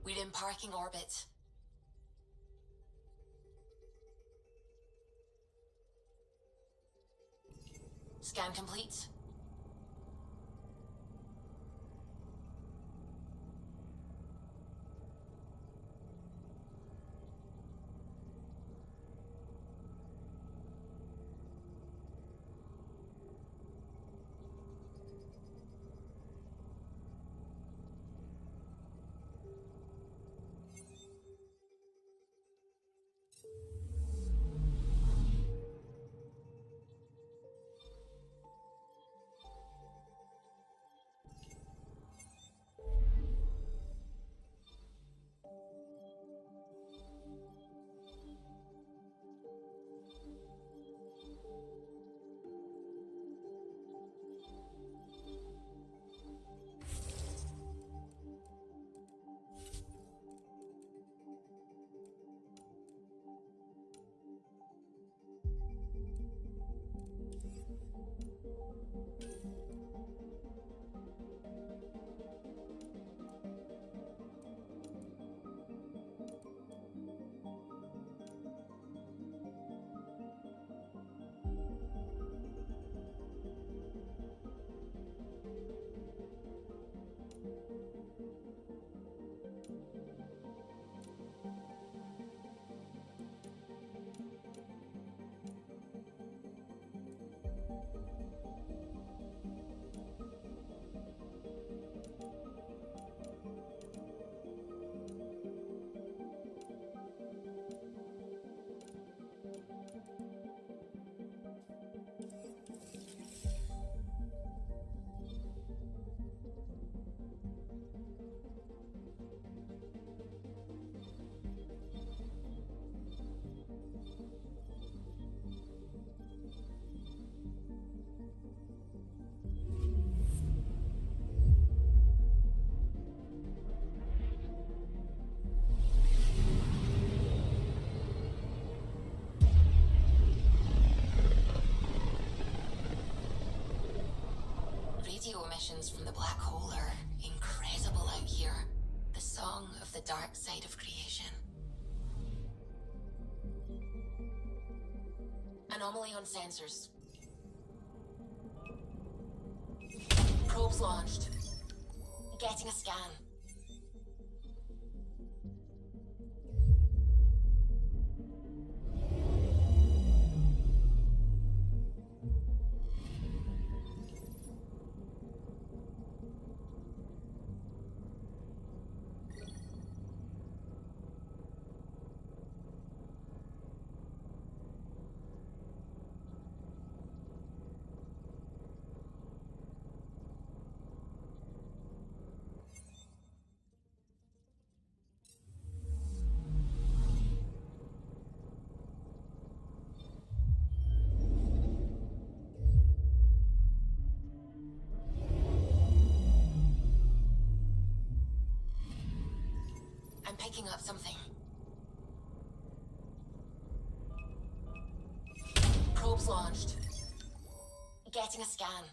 We're in parking orbit. Scan complete. Radio emissions from the black hole are incredible out here. The song of the dark side of creation. Anomaly on sensors. Probes launched. Getting a scan. I'm picking up something. Probes launched. Getting a scan.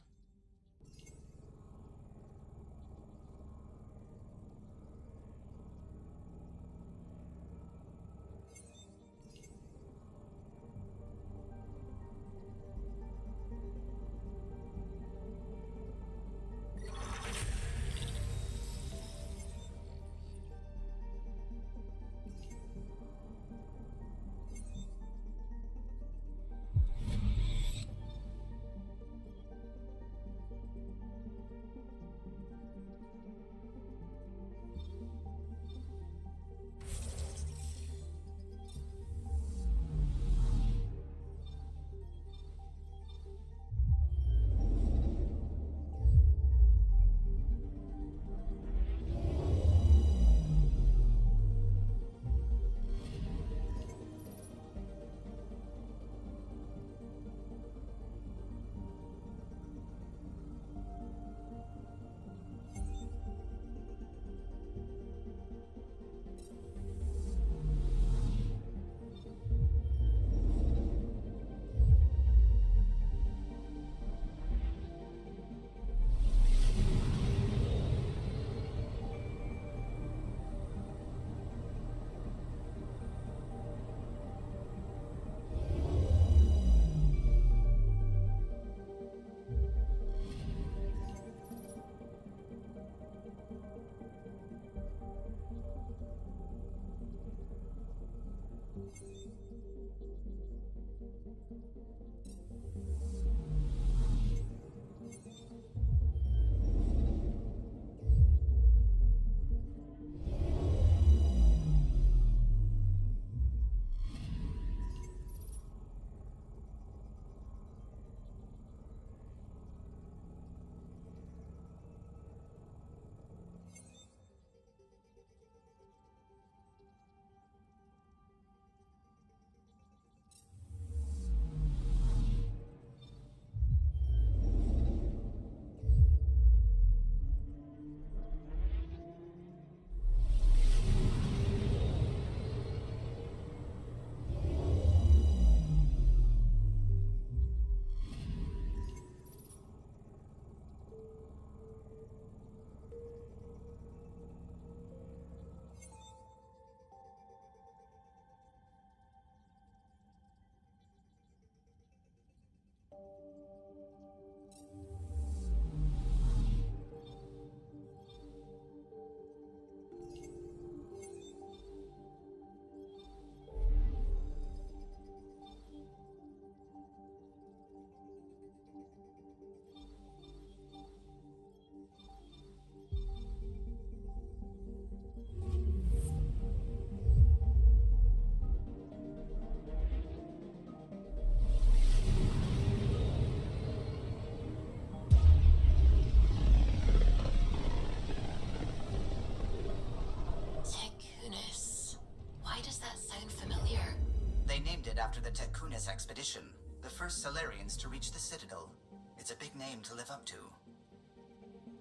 After the Tekunis expedition, the first Solarians to reach the Citadel. It's a big name to live up to.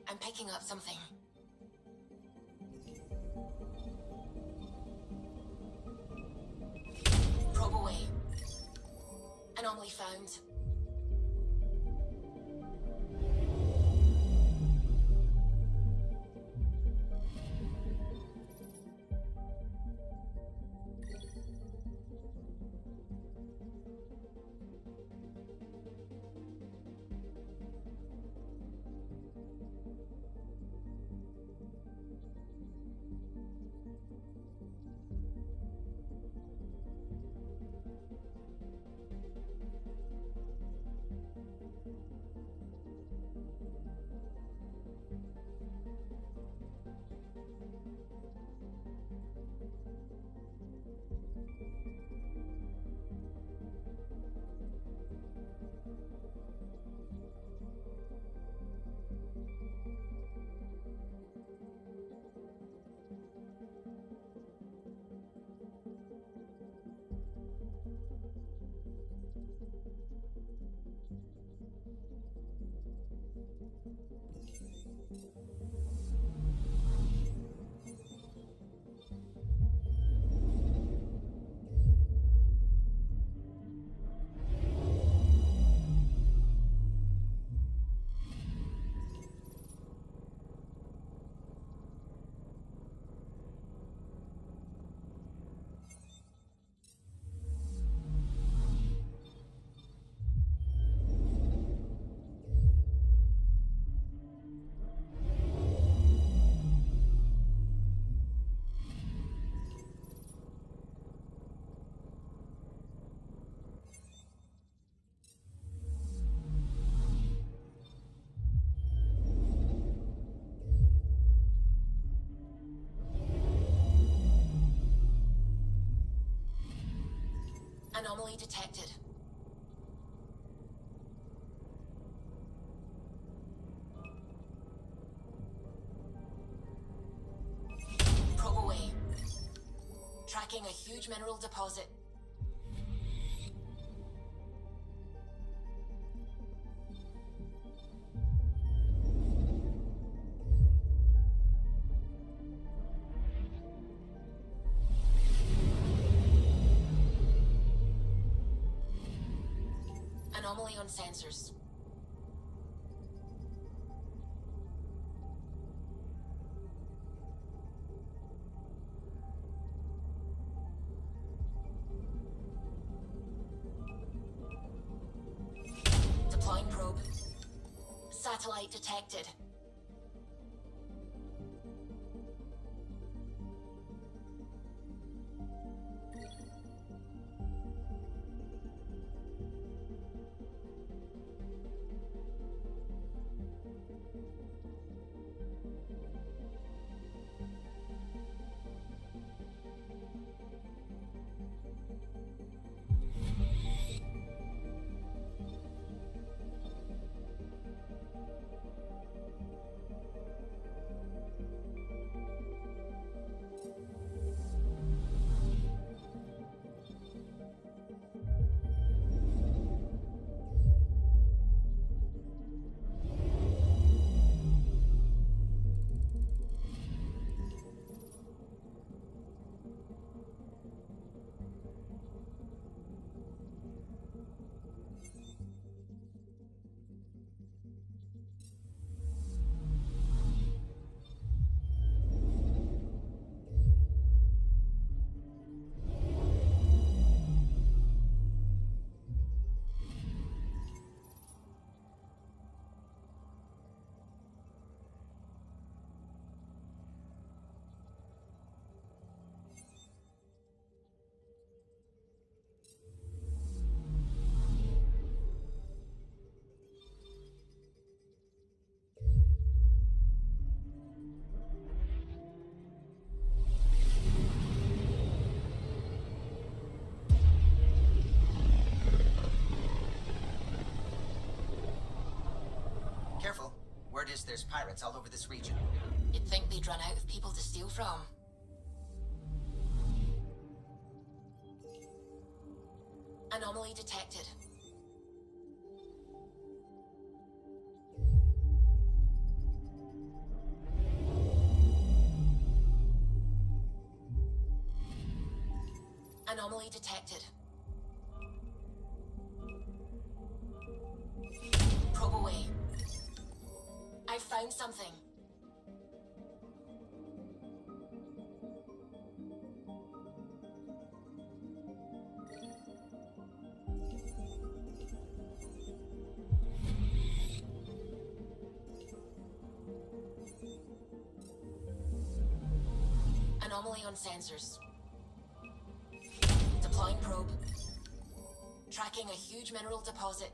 I'm picking up something. Probe away. Anomaly found. Anomaly detected. Probe away. Tracking a huge mineral deposit. Anomaly on sensors. Deploying probe. Satellite detected. is there's pirates all over this region. You'd think they'd run out of people to steal from. Anomaly detected. Anomaly detected. Probe away. I found something. Anomaly on sensors. Deploying probe. Tracking a huge mineral deposit.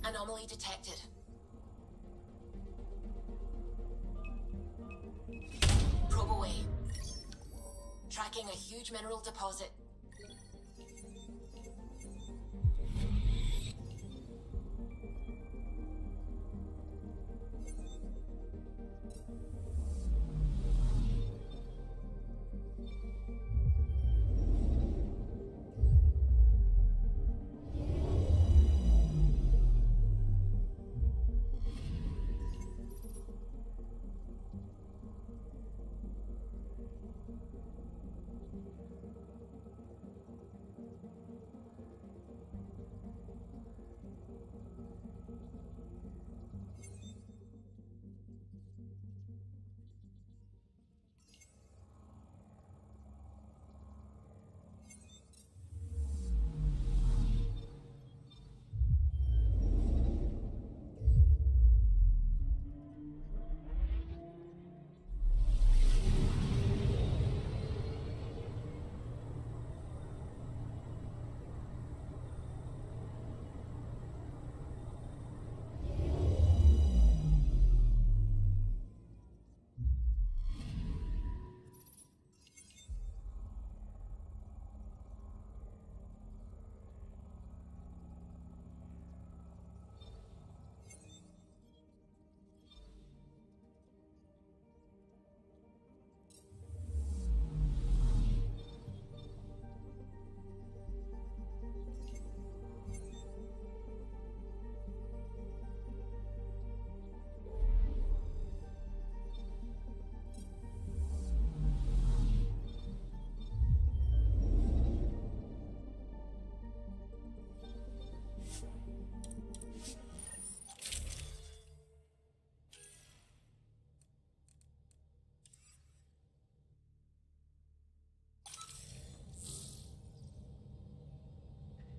Anomaly detected. Probe away. Tracking a huge mineral deposit.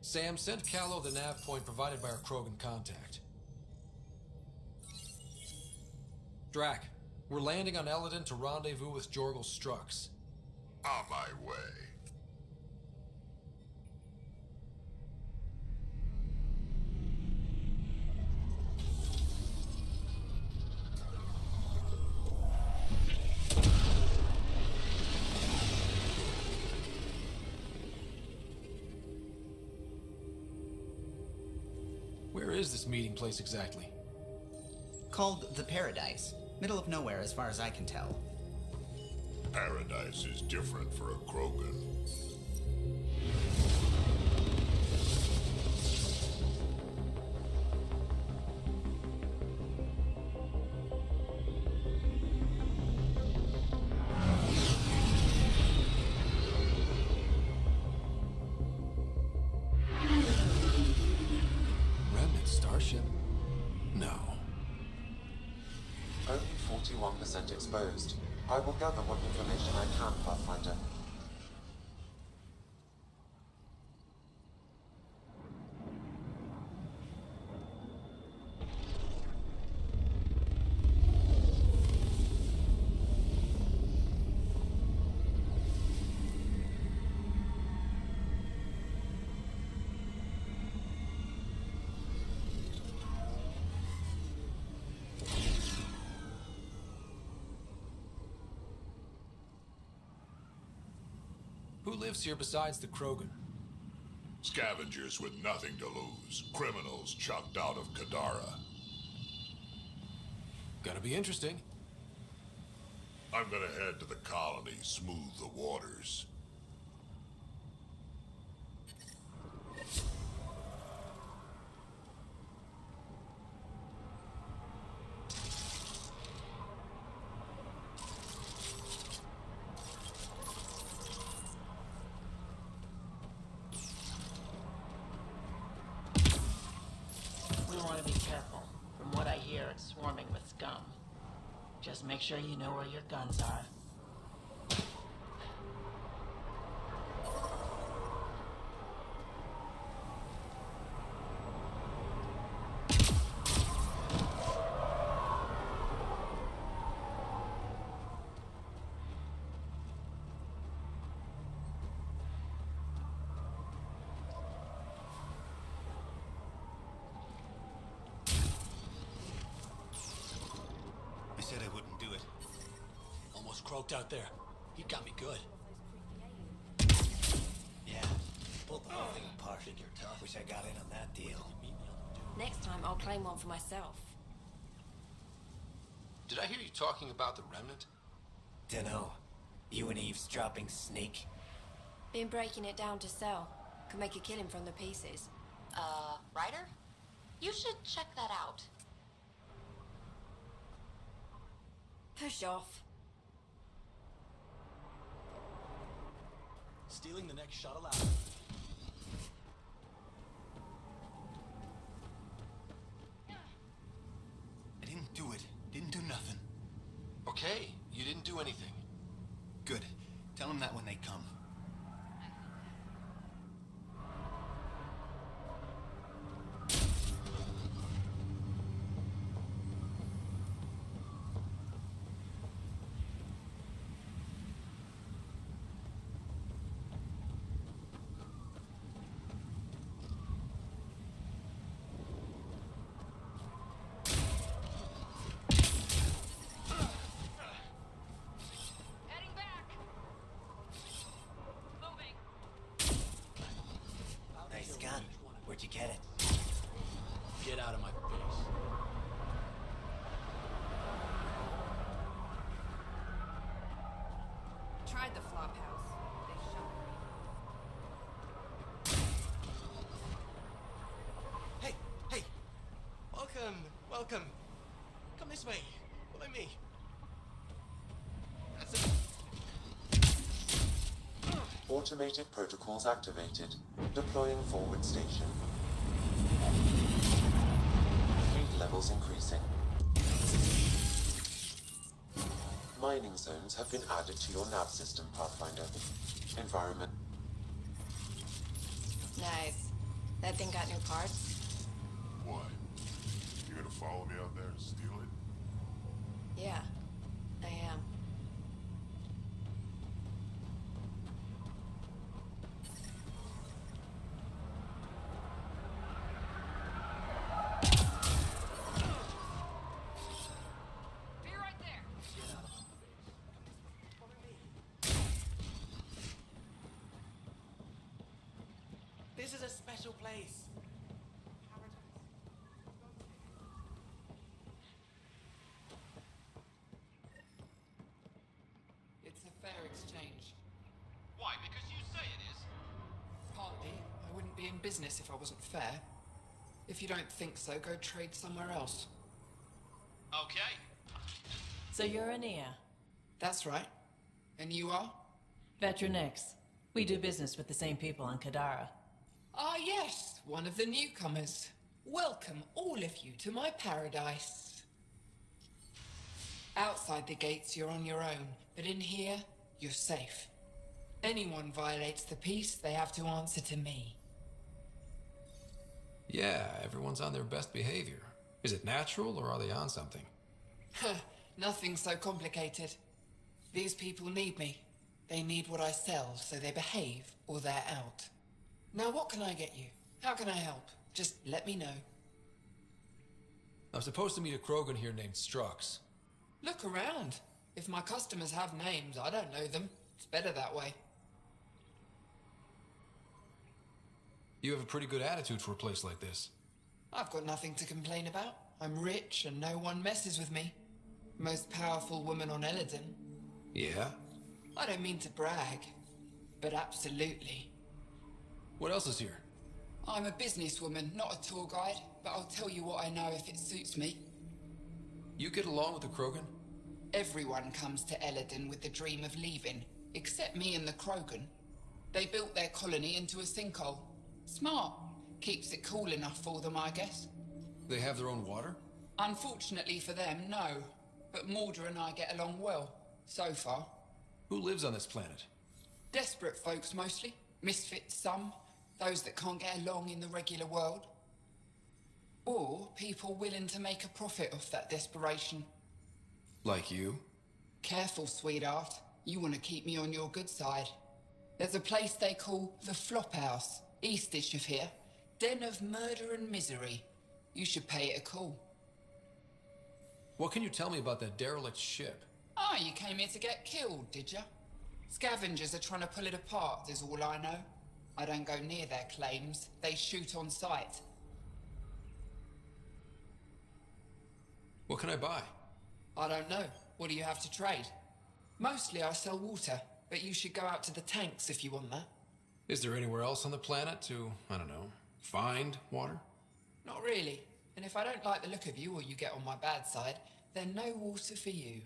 Sam, send Callow the nav point provided by our Krogan contact. Drac, we're landing on Elaaden to rendezvous with Jorgal Strux. On my way. Where is this meeting place exactly? Called the Paradise. Middle of nowhere as far as I can tell. Paradise is different for a Krogan. Remnant starship? No. Only 41% exposed. I will gather what information I can, Pathfinder. Who lives here besides the Krogan? Scavengers with nothing to lose. Criminals chucked out of Kadara. Gonna be interesting. I'm gonna head to the colony, smooth the waters. We want to be careful. From what I hear, it's swarming with scum. Just make sure you know where your guns are. I said I wouldn't do it. Almost croaked out there. He got me good. Yeah, pulled the whole thing apart. Wish I got in on that deal. Next time, I'll claim one for myself. Did I hear you talking about the Remnant? Dunno. You an eavesdropping snake? Been breaking it down to sell. Could make a killing from the pieces. Ryder? You should check that out. Push off. Stealing the next shuttle out. I didn't do it. Didn't do nothing. Okay, you didn't do anything. Good. Tell them that when they come. Nice gun. Where'd you get it? Get out of my face. Tried the flop house. They shot me. Hey! Welcome! Come this way. Follow me. That's it. Automated protocols activated. Deploying forward station. Fleet levels increasing. Mining zones have been added to your nav system, Pathfinder. Environment. Nice. That thing got new parts? What? You gonna follow me out there and steal it? Yeah, I am. Be right there. This is a special place. It's a fair exchange. Why? Because you say it is. Partly, I wouldn't be in business if I wasn't fair. If you don't think so, go trade somewhere else. Okay. So you're Ania. That's right. And you are? Veteran X. We do business with the same people on Kadara. Ah, yes, one of the newcomers. Welcome, all of you, to my paradise. Outside the gates, you're on your own, but in here, you're safe. Anyone violates the peace, they have to answer to me. Yeah, everyone's on their best behavior. Is it natural, or are they on something? Nothing so complicated. These people need me. They need what I sell, so they behave, or they're out. Now what can I get you? How can I help? Just let me know. I'm supposed to meet a Krogan here named Strux. Look around. If my customers have names, I don't know them. It's better that way. You have a pretty good attitude for a place like this. I've got nothing to complain about. I'm rich and no one messes with me. Most powerful woman on Elaaden. Yeah? I don't mean to brag, but absolutely. What else is here? I'm a businesswoman, not a tour guide, but I'll tell you what I know if it suits me. You get along with the Krogan? Everyone comes to Elaaden with the dream of leaving, except me and the Krogan. They built their colony into a sinkhole. Smart. Keeps it cool enough for them, I guess. They have their own water? Unfortunately for them, no. But Mordor and I get along well, so far. Who lives on this planet? Desperate folks, mostly. Misfits, some. Those that can't get along in the regular world. Or people willing to make a profit off that desperation. Like you? Careful, sweetheart. You want to keep me on your good side. There's a place they call the Flophouse, eastish of here. Den of murder and misery. You should pay it a call. What can you tell me about that derelict ship? Ah, you came here to get killed, did ya? Scavengers are trying to pull it apart, is all I know. I don't go near their claims. They shoot on sight. What can I buy? I don't know. What do you have to trade? Mostly I sell water, but you should go out to the tanks if you want that. Is there anywhere else on the planet to, I don't know, find water? Not really. And if I don't like the look of you or you get on my bad side, then no water for you.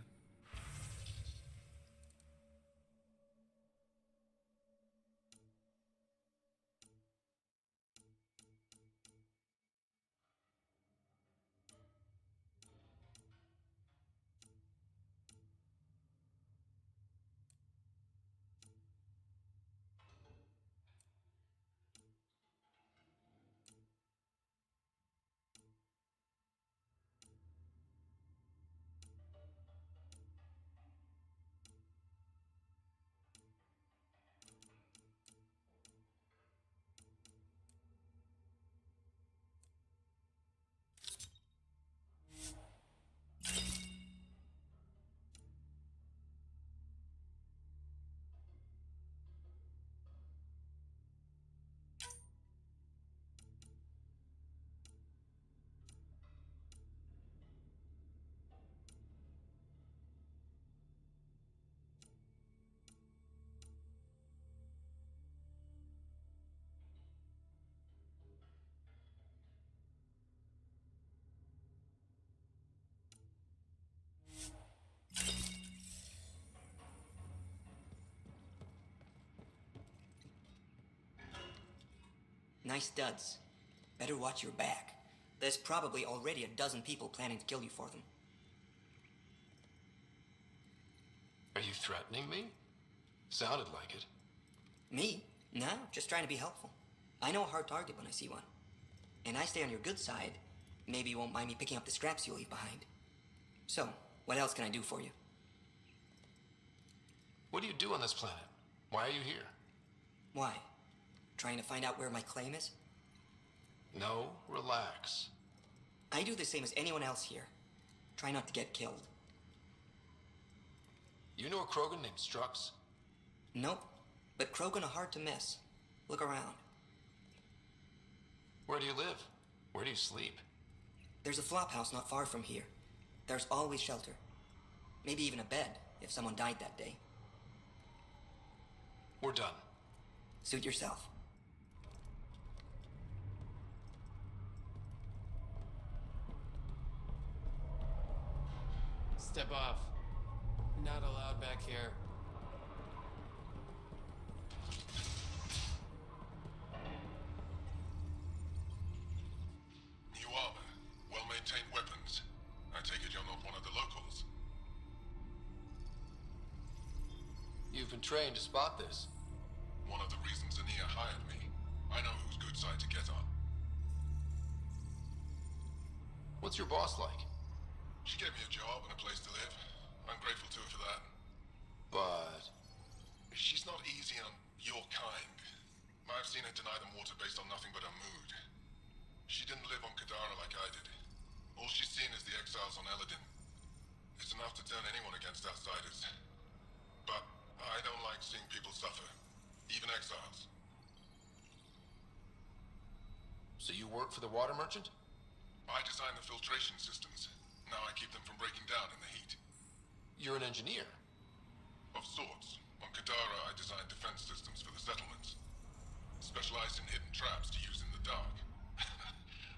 Nice studs. Better watch your back. There's probably already a dozen people planning to kill you for them. Are you threatening me? Sounded like it. Me? No, just trying to be helpful. I know a hard target when I see one. And I stay on your good side. Maybe you won't mind me picking up the scraps you'll leave behind. So, what else can I do for you? What do you do on this planet? Why are you here? Why? Trying to find out where my claim is? No, relax. I do the same as anyone else here. Try not to get killed. You know a Krogan named Strux? Nope, but Krogan are hard to miss. Look around. Where do you live? Where do you sleep? There's a flop house not far from here. There's always shelter. Maybe even a bed, if someone died that day. We're done. Suit yourself. Step off. Not allowed back here. New armor, well-maintained weapons. I take it you're not one of the locals. You've been trained to spot this. One of the reasons Ania hired me. I know whose good side to get on. What's your boss like? She gave me a job and a place to live. I'm grateful to her for that. But... She's not easy on your kind. I've seen her deny them water based on nothing but her mood. She didn't live on Kadara like I did. All she's seen is the exiles on Elaaden. It's enough to turn anyone against outsiders. But I don't like seeing people suffer. Even exiles. work for the water merchant? I designed the filtration systems. Now I keep them from breaking down in the heat. You're an engineer. Of sorts. On Kadara, I designed defense systems for the settlements. Specialized in hidden traps to use in the dark.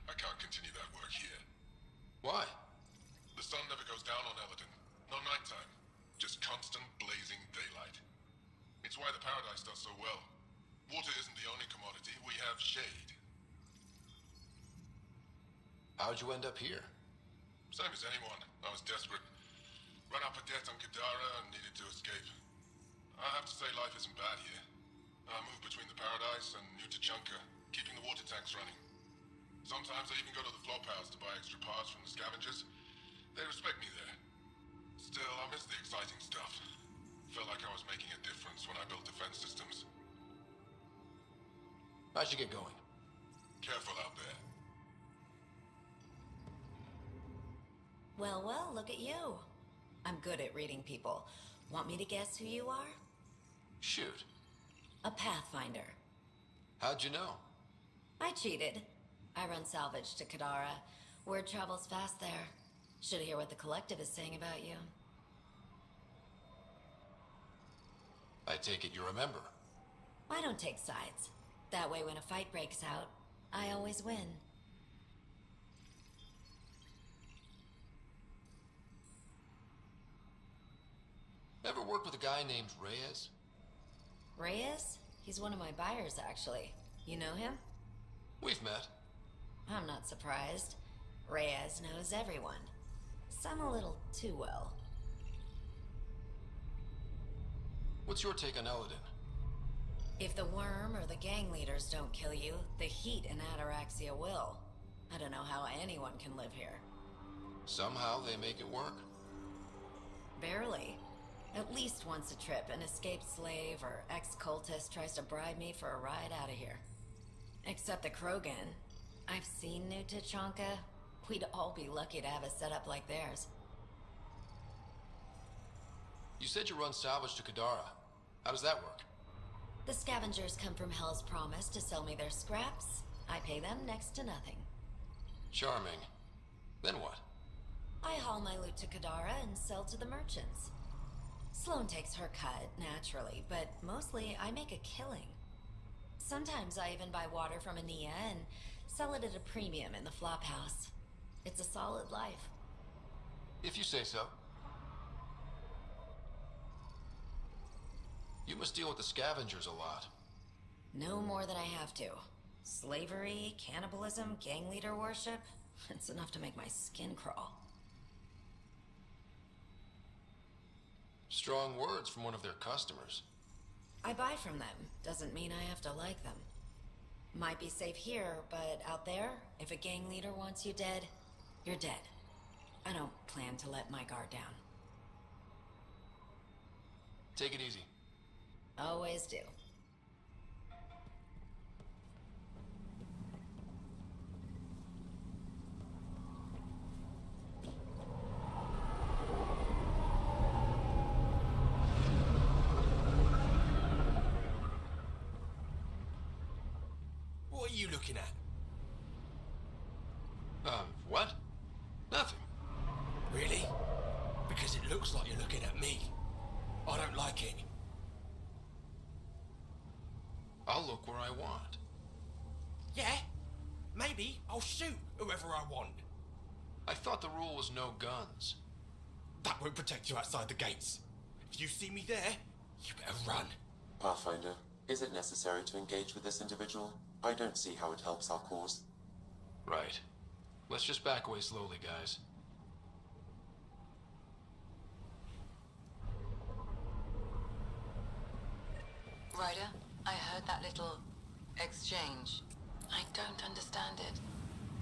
I can't continue that work here. Why? The sun never goes down on Elaaden. No nighttime. Just constant blazing daylight. It's why the Paradise does so well. Water isn't the only commodity. We have shade. How'd you end up here? Same as anyone. I was desperate. Ran up a debt on Kadara and needed to escape. I have to say life isn't bad here. I move between the Paradise and New Tachanka, keeping the water tanks running. Sometimes I even go to the flop house to buy extra parts from the scavengers. They respect me there. Still, I miss the exciting stuff. Felt like I was making a difference when I built defense systems. I should get going. Careful out there. Well, well, look at you. I'm good at reading people. Want me to guess who you are? Shoot. A Pathfinder. How'd you know? I cheated. I run salvage to Kadara. Word travels fast there. Should hear what the Collective is saying about you. I take it you're a member. I don't take sides. That way when a fight breaks out, I always win. Ever work with a guy named Reyes? Reyes? He's one of my buyers, actually. You know him? We've met. I'm not surprised. Reyes knows everyone. Some a little too well. What's your take on Elaaden? If the worm or the gang leaders don't kill you, the heat in Ataraxia will. I don't know how anyone can live here. Somehow they make it work. Barely. At least once a trip, an escaped slave or ex-cultist tries to bribe me for a ride out of here. Except the Krogan. I've seen New Tachanka. We'd all be lucky to have a setup like theirs. You said you run salvage to Kadara. How does that work? The scavengers come from Hell's Promise to sell me their scraps. I pay them next to nothing. Charming. Then what? I haul my loot to Kadara and sell to the merchants. Sloane takes her cut, naturally, but mostly I make a killing. Sometimes I even buy water from Ania and sell it at a premium in the flop house. It's a solid life. If you say so. You must deal with the scavengers a lot. No more than I have to. Slavery, cannibalism, gang leader worship. It's enough to make my skin crawl. Strong words from one of their customers. I buy from them. Doesn't mean I have to like them. Might be safe here, but out there, if a gang leader wants you dead, you're dead. I don't plan to let my guard down. Take it easy. Always do. What are you looking at? What? Nothing. Really? Because it looks like you're looking at me. I don't like it. I'll look where I want. Yeah? Maybe I'll shoot whoever I want. I thought the rule was no guns. That won't protect you outside the gates. If you see me there, you better run. Pathfinder, is it necessary to engage with this individual? I don't see how it helps our cause. Right. Let's just back away slowly, guys. Ryder, I heard that little exchange. I don't understand it.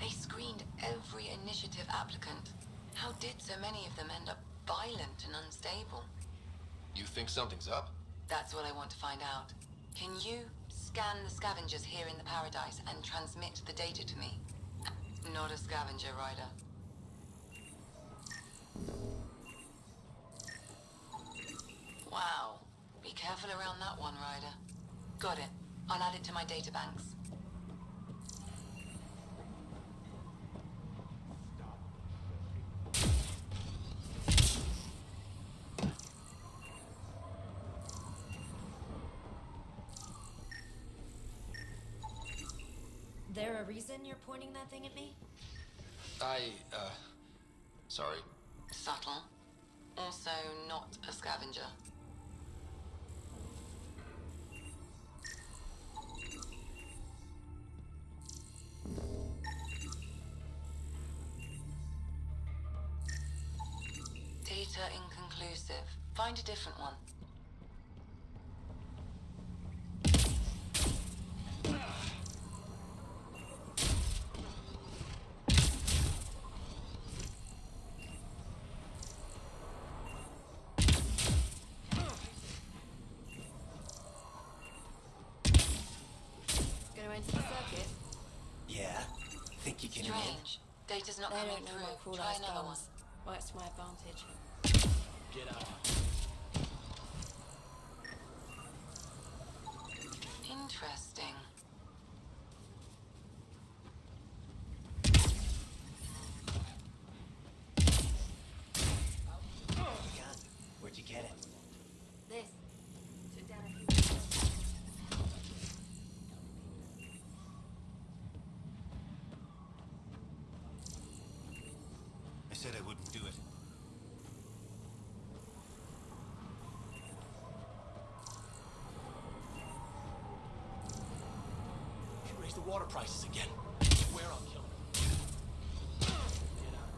They screened every initiative applicant. How did so many of them end up violent and unstable? You think something's up? That's what I want to find out. Can you scan the scavengers here in the Paradise and transmit the data to me? Not a scavenger, Ryder. Wow. Be careful around that one, Ryder. Got it. I'll add it to my databanks. there a reason you're pointing that thing at me? Sorry. Subtle. Also not a scavenger. Data inconclusive. Find a different one. Gonna enter the circuit? Yeah? Think you can win? Strange. Data's not They coming don't know my through. cool Try ass another one. guns. Works to my advantage. Get out. Interesting. Gun. Where'd you get it? This. Took down a few. I said I wouldn't do it. You raised the water prices again. Where I'll kill him. Get out.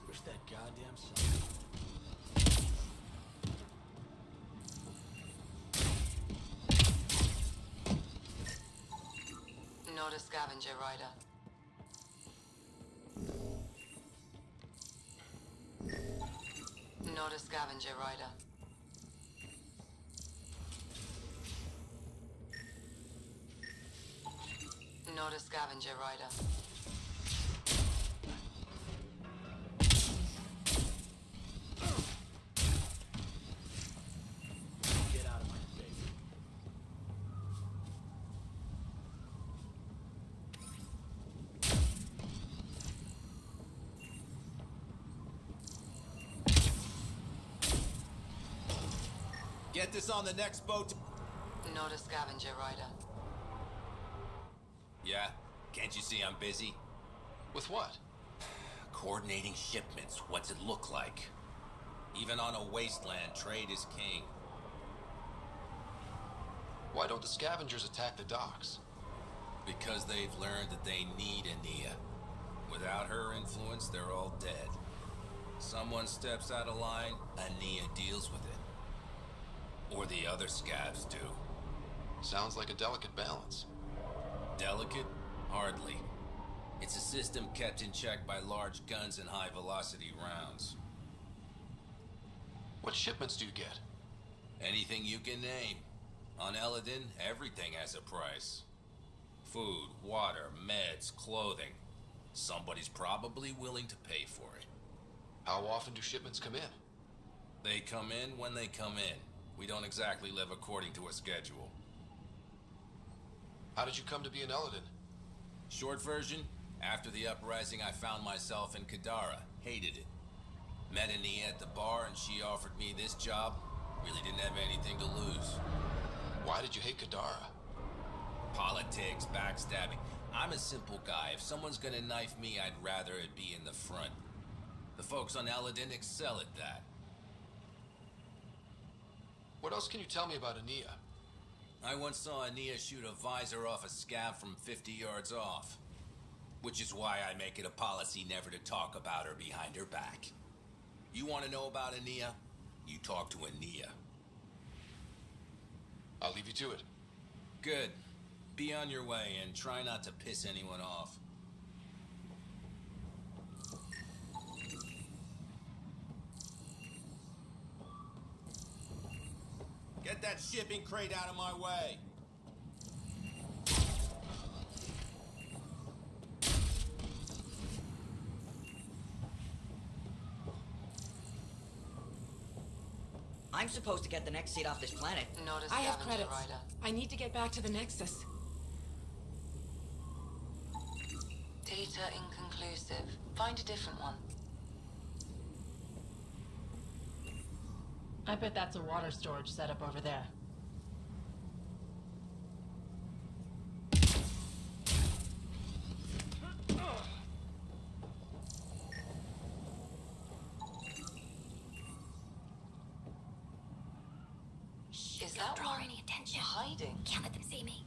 Where's that goddamn sun? Not a scavenger rider. Not a scavenger rider. Not a scavenger rider. Get out of my face. Get this on the next boat. Not a scavenger rider. Yeah? Can't you see I'm busy? With what? Coordinating shipments. What's it look like? Even on a wasteland, trade is king. Why don't the scavengers attack the docks? Because they've learned that they need Ania. Without her influence, they're all dead. Someone steps out of line, Ania deals with it. Or the other scavs do. Sounds like a delicate balance. Delicate? Hardly. It's a system kept in check by large guns and high-velocity rounds. What shipments do you get? Anything you can name. On Elaaden, everything has a price. Food, water, meds, clothing. Somebody's probably willing to pay for it. How often do shipments come in? They come in when they come in. We don't exactly live according to a schedule. How did you come to be in Elaaden? Short version, after the uprising, I found myself in Kadara. Hated it. Met Ania at the bar and she offered me this job. Really didn't have anything to lose. Why did you hate Kadara? Politics, backstabbing. I'm a simple guy. If someone's gonna knife me, I'd rather it be in the front. The folks on Elaaden excel at that. What else can you tell me about Ania? I once saw Ania shoot a visor off a scab from 50 yards off. Which is why I make it a policy never to talk about her behind her back. You want to know about Ania? You talk to Ania. I'll leave you to it. Good. Be on your way and try not to piss anyone off. Get that shipping crate out of my way! I'm supposed to get the next seat off this planet. Not a I have scavenger credits. rider. I need to get back to the Nexus. Data inconclusive. Find a different one. I bet that's a water storage setup over there. Is that Don't draw one any attention. hiding? Can't let them see me.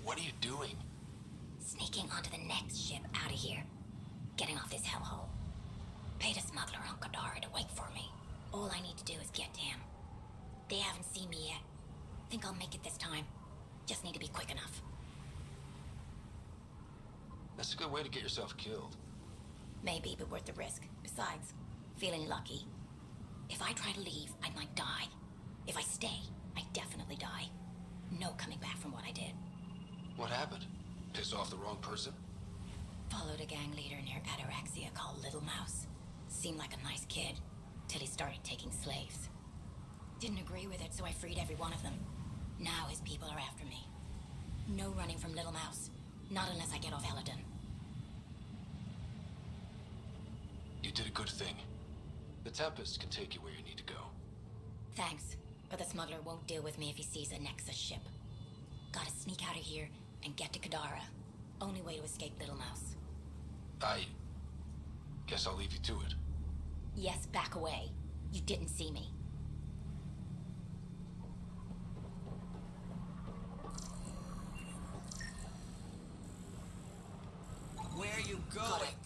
What are you doing? Sneaking onto the next ship out of here. Getting off this hellhole. Paid a smuggler on Kadara to wait for me. All I need to do is get to him. They haven't seen me yet. Think I'll make it this time. Just need to be quick enough. That's a good way to get yourself killed. Maybe, but worth the risk. Besides, feeling lucky. If I try to leave, I might die. If I stay, I definitely die. No coming back from what I did. What happened? Piss off the wrong person? Followed a gang leader near Ataraxia called Little Mouse. Seemed like a nice kid, till he started taking slaves. Didn't agree with it, so I freed every one of them. Now his people are after me. No running from Little Mouse. Not unless I get off Elaaden. You did a good thing. The Tempest can take you where you need to go. Thanks, but the smuggler won't deal with me if he sees a Nexus ship. Gotta sneak out of here and get to Kadara. Only way to escape Little Mouse. I guess I'll leave you to it. Yes, back away. You didn't see me. Where are you Got going? it.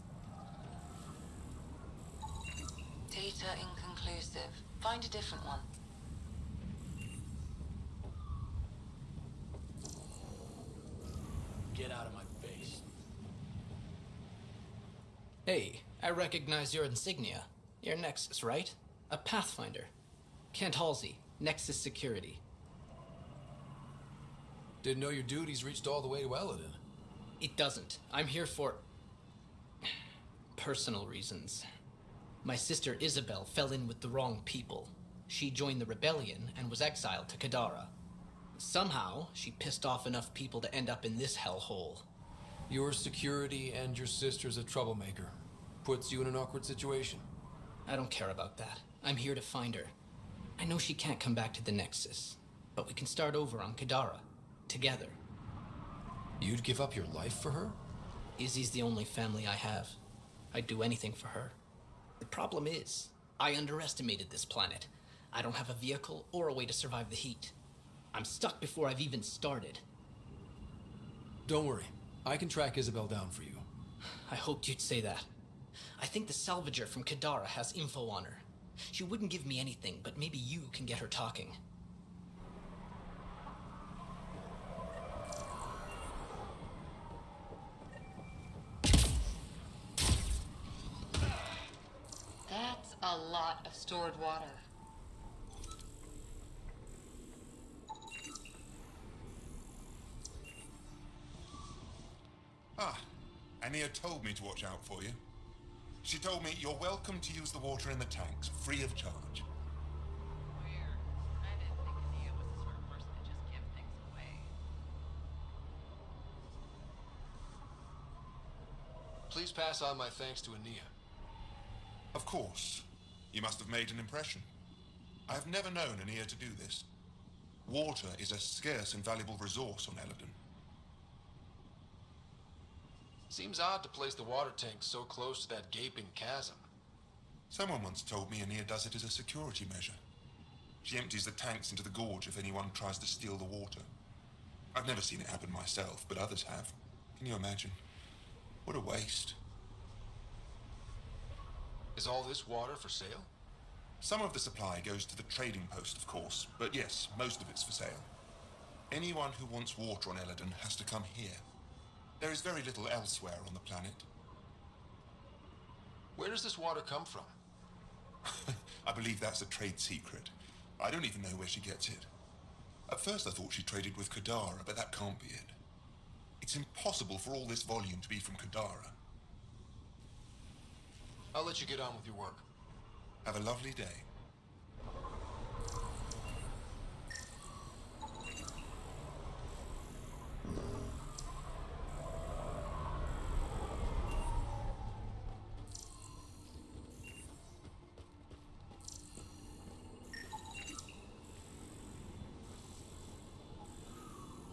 Data inconclusive. Find a different one. Get out of my face. Hey, I recognize your insignia. You're Nexus, right? A Pathfinder. Kent Halsey, Nexus Security. Didn't know your duties reached all the way to Elaaden. It doesn't. I'm here for personal reasons. My sister Isabel fell in with the wrong people. She joined the rebellion and was exiled to Kadara. Somehow, she pissed off enough people to end up in this hellhole. Your security and your sister's a troublemaker. Puts you in an awkward situation. I don't care about that. I'm here to find her. I know she can't come back to the Nexus, but we can start over on Kadara. Together. You'd give up your life for her? Izzy's the only family I have. I'd do anything for her. The problem is, I underestimated this planet. I don't have a vehicle or a way to survive the heat. I'm stuck before I've even started. Don't worry. I can track Isabel down for you. I hoped you'd say that. I think the salvager from Kadara has info on her. She wouldn't give me anything, but maybe you can get her talking. That's a lot of stored water. Ah, Ania told me to watch out for you. She told me you're welcome to use the water in the tanks, free of charge. Weird. I didn't think Ania was the sort of person to just give things away. Please pass on my thanks to Ania. Of course. You must have made an impression. I have never known Ania to do this. Water is a scarce and valuable resource on Elaaden. Seems odd to place the water tank so close to that gaping chasm. Someone once told me Ania does it as a security measure. She empties the tanks into the gorge if anyone tries to steal the water. I've never seen it happen myself, but others have. Can you imagine? What a waste. Is all this water for sale? Some of the supply goes to the trading post, of course, but yes, most of it's for sale. Anyone who wants water on Elaaden has to come here. There is very little elsewhere on the planet. Where does this water come from? I believe that's a trade secret. I don't even know where she gets it. At first I thought she traded with Kadara, but that can't be it. It's impossible for all this volume to be from Kadara. I'll let you get on with your work. Have a lovely day.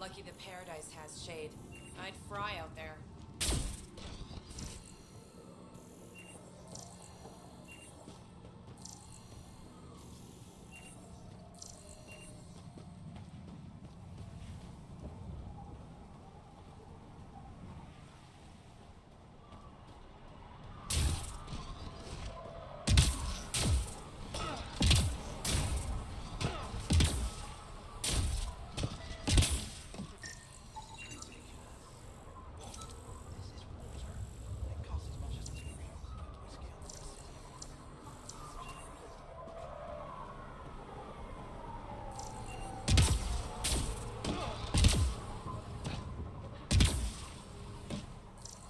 Lucky the Paradise has shade. I'd fry out there.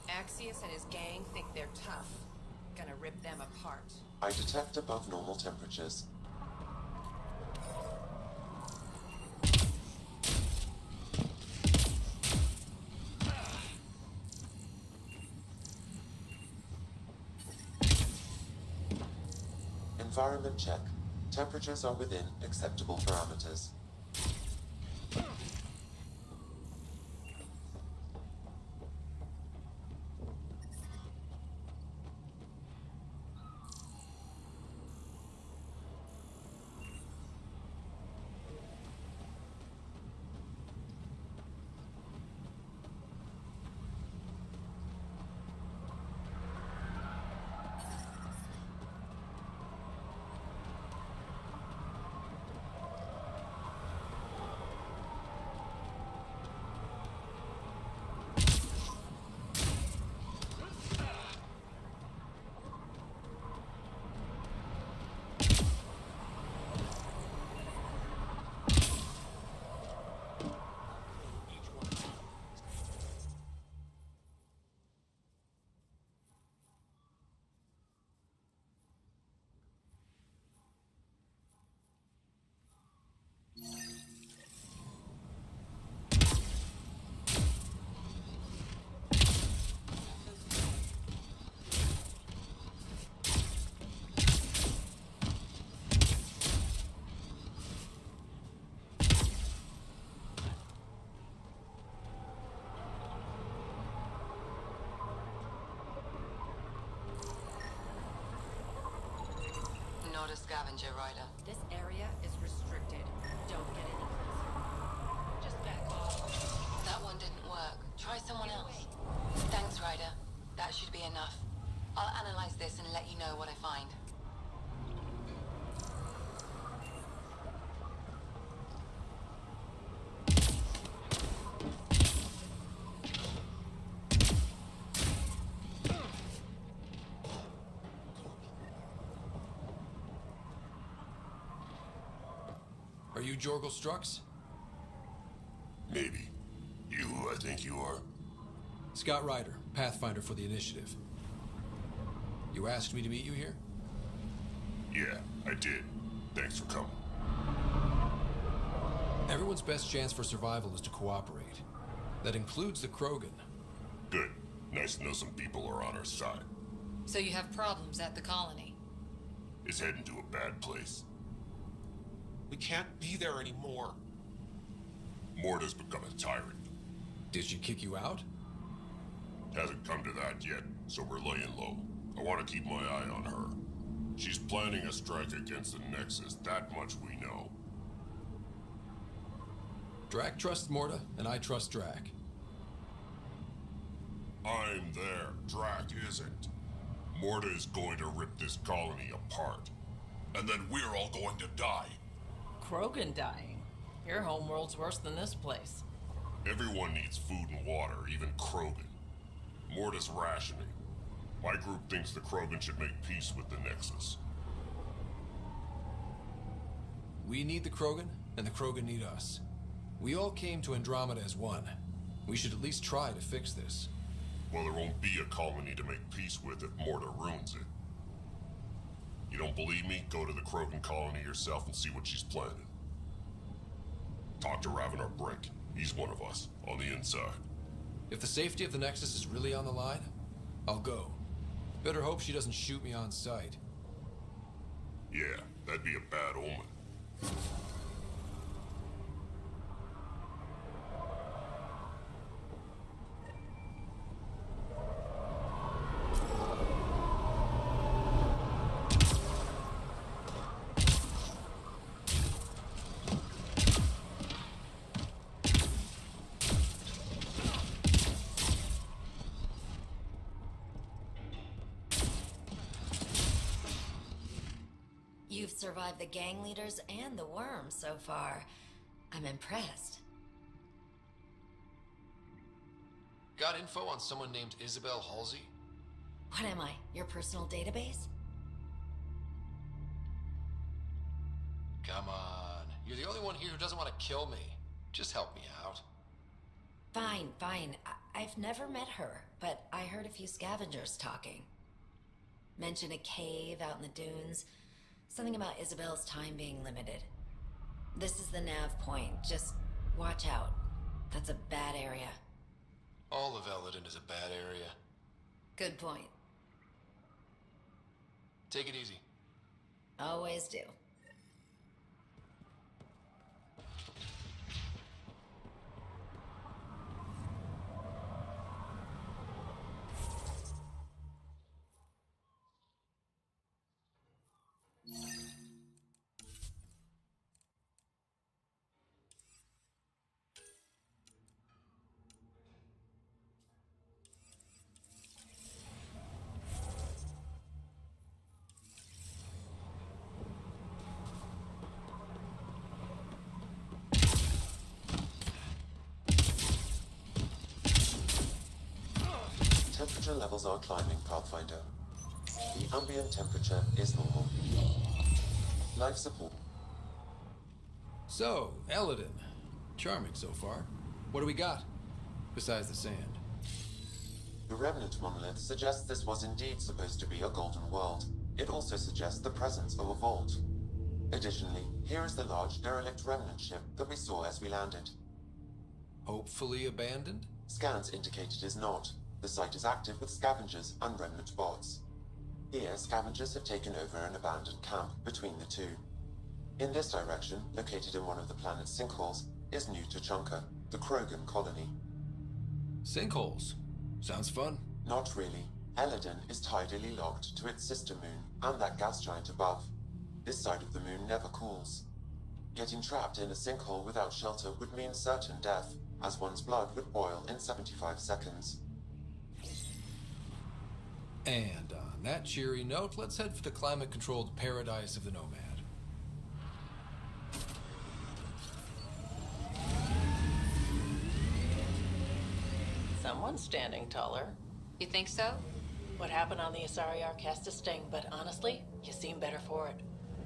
Axius and his gang think they're tough. Gonna rip them apart. I detect above normal temperatures. Environment check. Temperatures are within acceptable parameters. Not a scavenger rider. This area is restricted. Don't get any closer. Just back off. That one didn't work. Try someone else. Thanks, Ryder. That should be enough. I'll analyze this and let you know what I find. Are you Jorgel Strux? Maybe. You who I think you are? Scott Ryder, Pathfinder for the Initiative. You asked me to meet you here? Yeah, I did. Thanks for coming. Everyone's best chance for survival is to cooperate. That includes the Krogan. Good. Nice to know some people are on our side. So you have problems at the colony? It's heading to a bad place. We can't be there anymore. Morta's become a tyrant. Did she kick you out? Hasn't come to that yet, so we're laying low. I want to keep my eye on her. She's planning a strike against the Nexus, that much we know. Drac trusts Morta, and I trust Drac. I'm there. Drac isn't. Morta is going to rip this colony apart. And then we're all going to die. Krogan dying? Your homeworld's worse than this place. Everyone needs food and water, even Krogan. Morta's rationing. My group thinks the Krogan should make peace with the Nexus. We need the Krogan, and the Krogan need us. We all came to Andromeda as one. We should at least try to fix this. Well, there won't be a colony to make peace with if Morta ruins it. You don't believe me? Go to the Krogan colony yourself and see what she's planning. Talk to Ravenar Brink. He's one of us, on the inside. If the safety of the Nexus is really on the line, I'll go. Better hope she doesn't shoot me on sight. Yeah, that'd be a bad omen. You've survived the gang leaders and the worm so far. I'm impressed. Got info on someone named Isabel Halsey? What am I, your personal database? Come on. You're the only one here who doesn't want to kill me. Just help me out. Fine, fine. I've never met her, but I heard a few scavengers talking. Mention a cave out in the dunes. Something about Isabel's time being limited. This is the nav point. Just watch out. That's a bad area. All of Elaaden is a bad area. Good point. Take it easy. Always do. Temperature levels are climbing, Pathfinder. The ambient temperature is normal. Life support. So, Elaaden. Charming so far. What do we got? Besides the sand. The remnant monolith suggests this was indeed supposed to be a golden world. It also suggests the presence of a vault. Additionally, here is the large derelict remnant ship that we saw as we landed. Hopefully abandoned? Scans indicate it is not. The site is active with scavengers and remnant bots. Here, scavengers have taken over an abandoned camp between the two. In this direction, located in one of the planet's sinkholes, is New Tuchanka, the Krogan colony. Sinkholes? Sounds fun. Not really. Elaaden is tidally locked to its sister moon and that gas giant above. This side of the moon never cools. Getting trapped in a sinkhole without shelter would mean certain death, as one's blood would boil in 75 seconds. And on that cheery note, let's head for the climate-controlled paradise of the Nomad. Someone's standing taller. You think so? What happened on the Asariar cast a sting, but honestly, you seem better for it.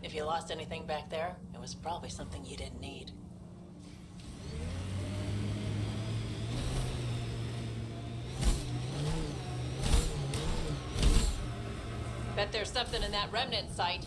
If you lost anything back there, it was probably something you didn't need. Bet there's something in that remnant site.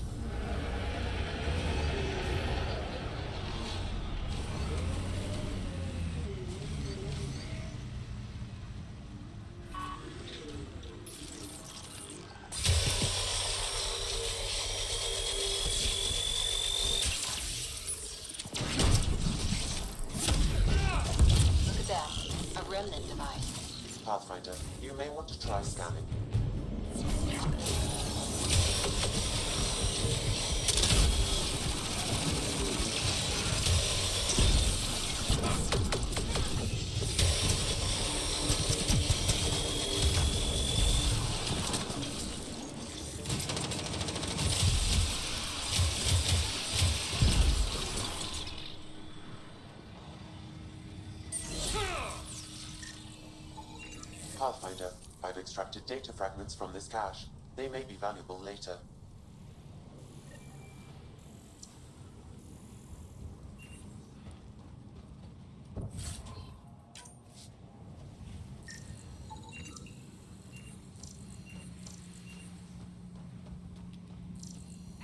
Pathfinder, you may want to try scanning. Pathfinder, I've extracted data fragments from this cache. They may be valuable later.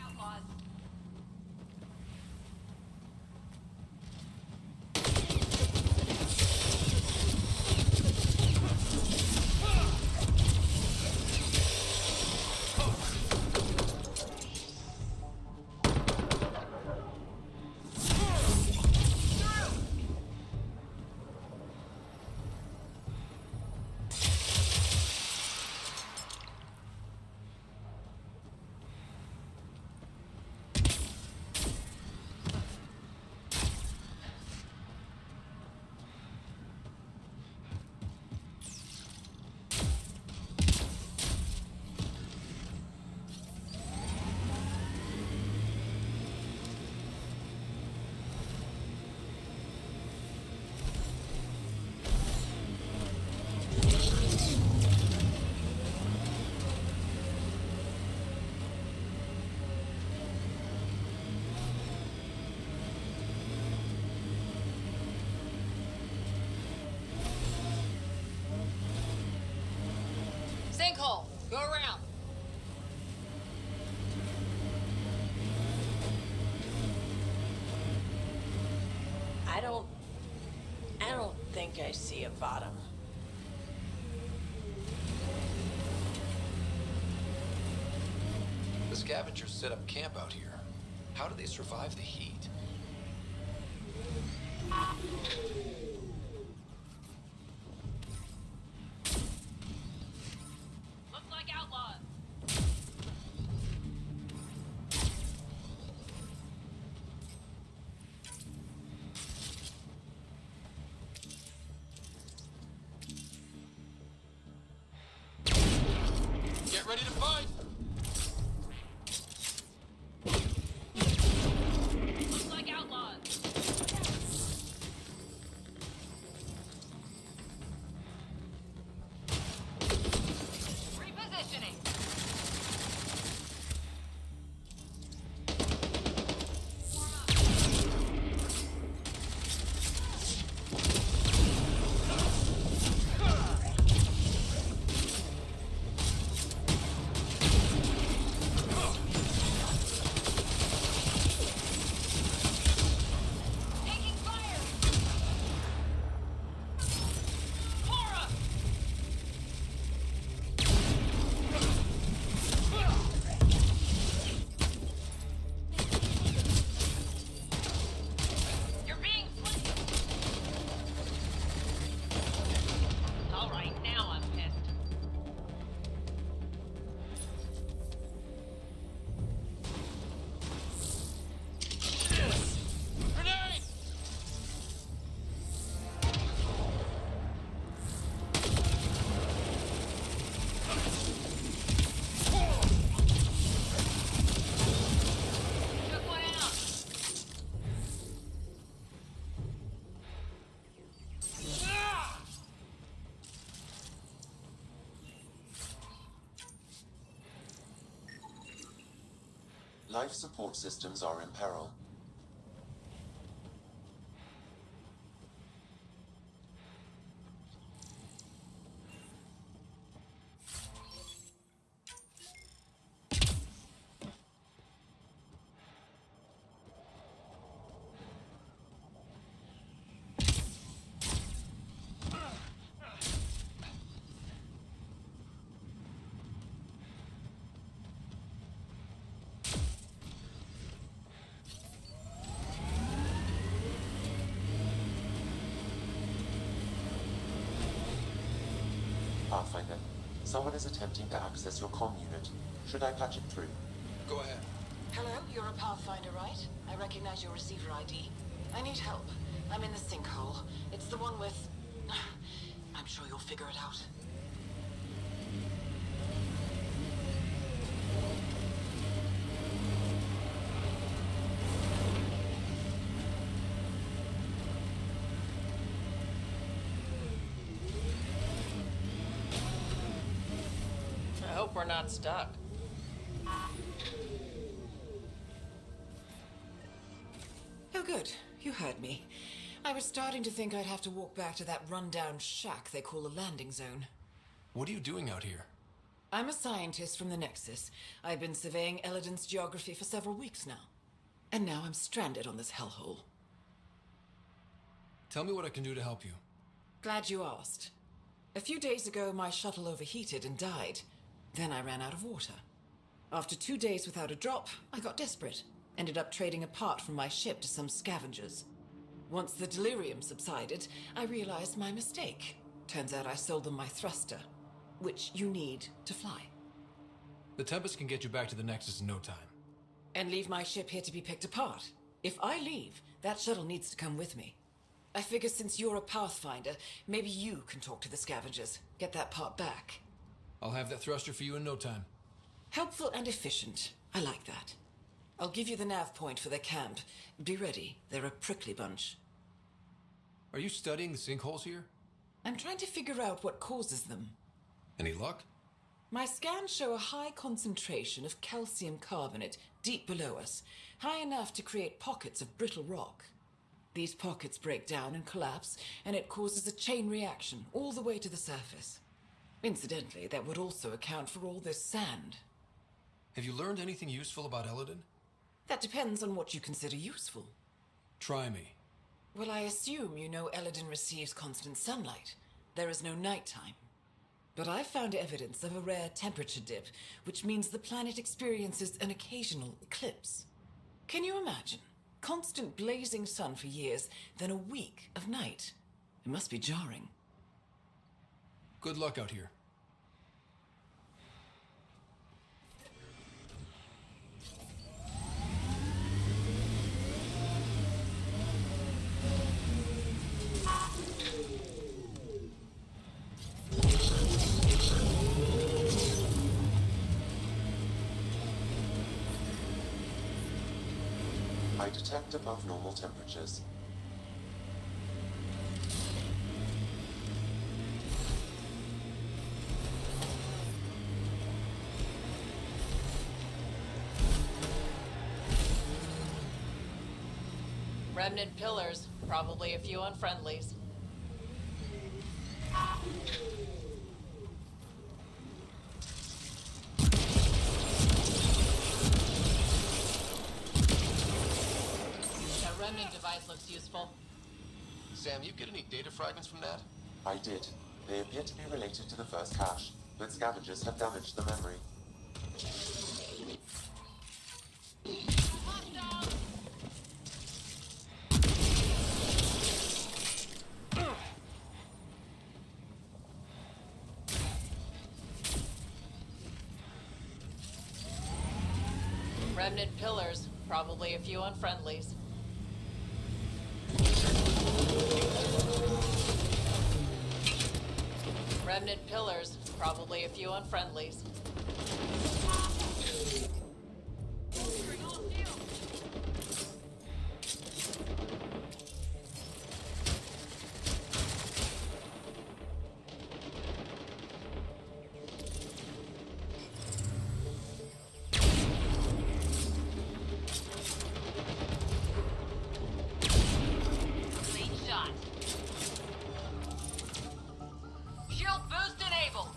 Outlaws. Sinkhole! Go around! I don't think I see a bottom. The scavengers set up camp out here. How do they survive the heat? Looks like outlaws. Get ready to fight! Looks like outlaws. Repositioning. Form up. Taking fire. Aura. You're being flanked. All right, now I'm pissed. Grenade! Took one out. Life support systems are in peril. Pathfinder. Someone is attempting to access your comm unit. Should I patch it through? Go ahead. Hello, you're a Pathfinder, right? I recognize your receiver ID. I need help. I'm in the sinkhole. It's the one with... I'm sure you'll figure it out. I hope we're not stuck. Oh, good. You heard me. I was starting to think I'd have to walk back to that rundown shack they call a landing zone. What are you doing out here? I'm a scientist from the Nexus. I've been surveying Elaaden's geography for several weeks now. And now I'm stranded on this hellhole. Tell me what I can do to help you. Glad you asked. A few days ago, my shuttle overheated and died. Then I ran out of water. After 2 days without a drop, I got desperate. Ended up trading a part from my ship to some scavengers. Once the delirium subsided, I realized my mistake. Turns out I sold them my thruster, which you need to fly. The Tempest can get you back to the Nexus in no time. And leave my ship here to be picked apart. If I leave, that shuttle needs to come with me. I figure since you're a Pathfinder, maybe you can talk to the scavengers, get that part back. I'll have that thruster for you in no time. Helpful and efficient. I like that. I'll give you the nav point for their camp. Be ready. They're a prickly bunch. Are you studying the sinkholes here? I'm trying to figure out what causes them. Any luck? My scans show a high concentration of calcium carbonate deep below us, high enough to create pockets of brittle rock. These pockets break down and collapse, and it causes a chain reaction all the way to the surface. Incidentally, that would also account for all this sand. Have you learned anything useful about Elaaden? That depends on what you consider useful. Try me. Well, I assume you know Elaaden receives constant sunlight. There is no nighttime. But I've found evidence of a rare temperature dip, which means the planet experiences an occasional eclipse. Can you imagine? Constant blazing sun for years, then a week of night. It must be jarring. Good luck out here. I detect above normal temperatures. Remnant pillars, probably a few unfriendlies. That remnant device looks useful. Sam, you get any data fragments from that? I did. They appear to be related to the first cache, but scavengers have damaged the memory. Remnant pillars, probably a few unfriendlies. Remnant pillars, probably a few unfriendlies. Lead shot. Shield boost enabled.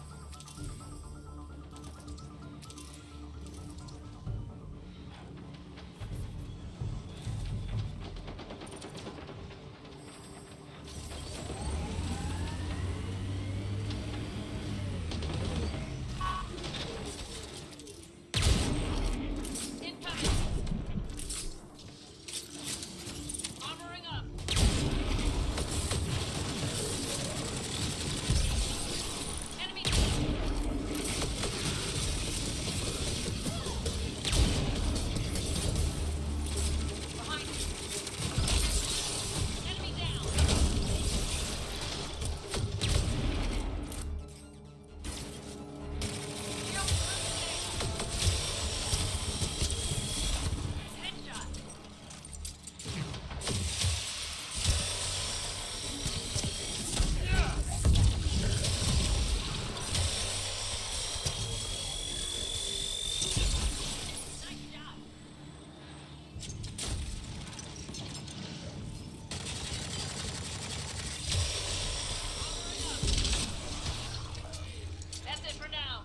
That's it for now.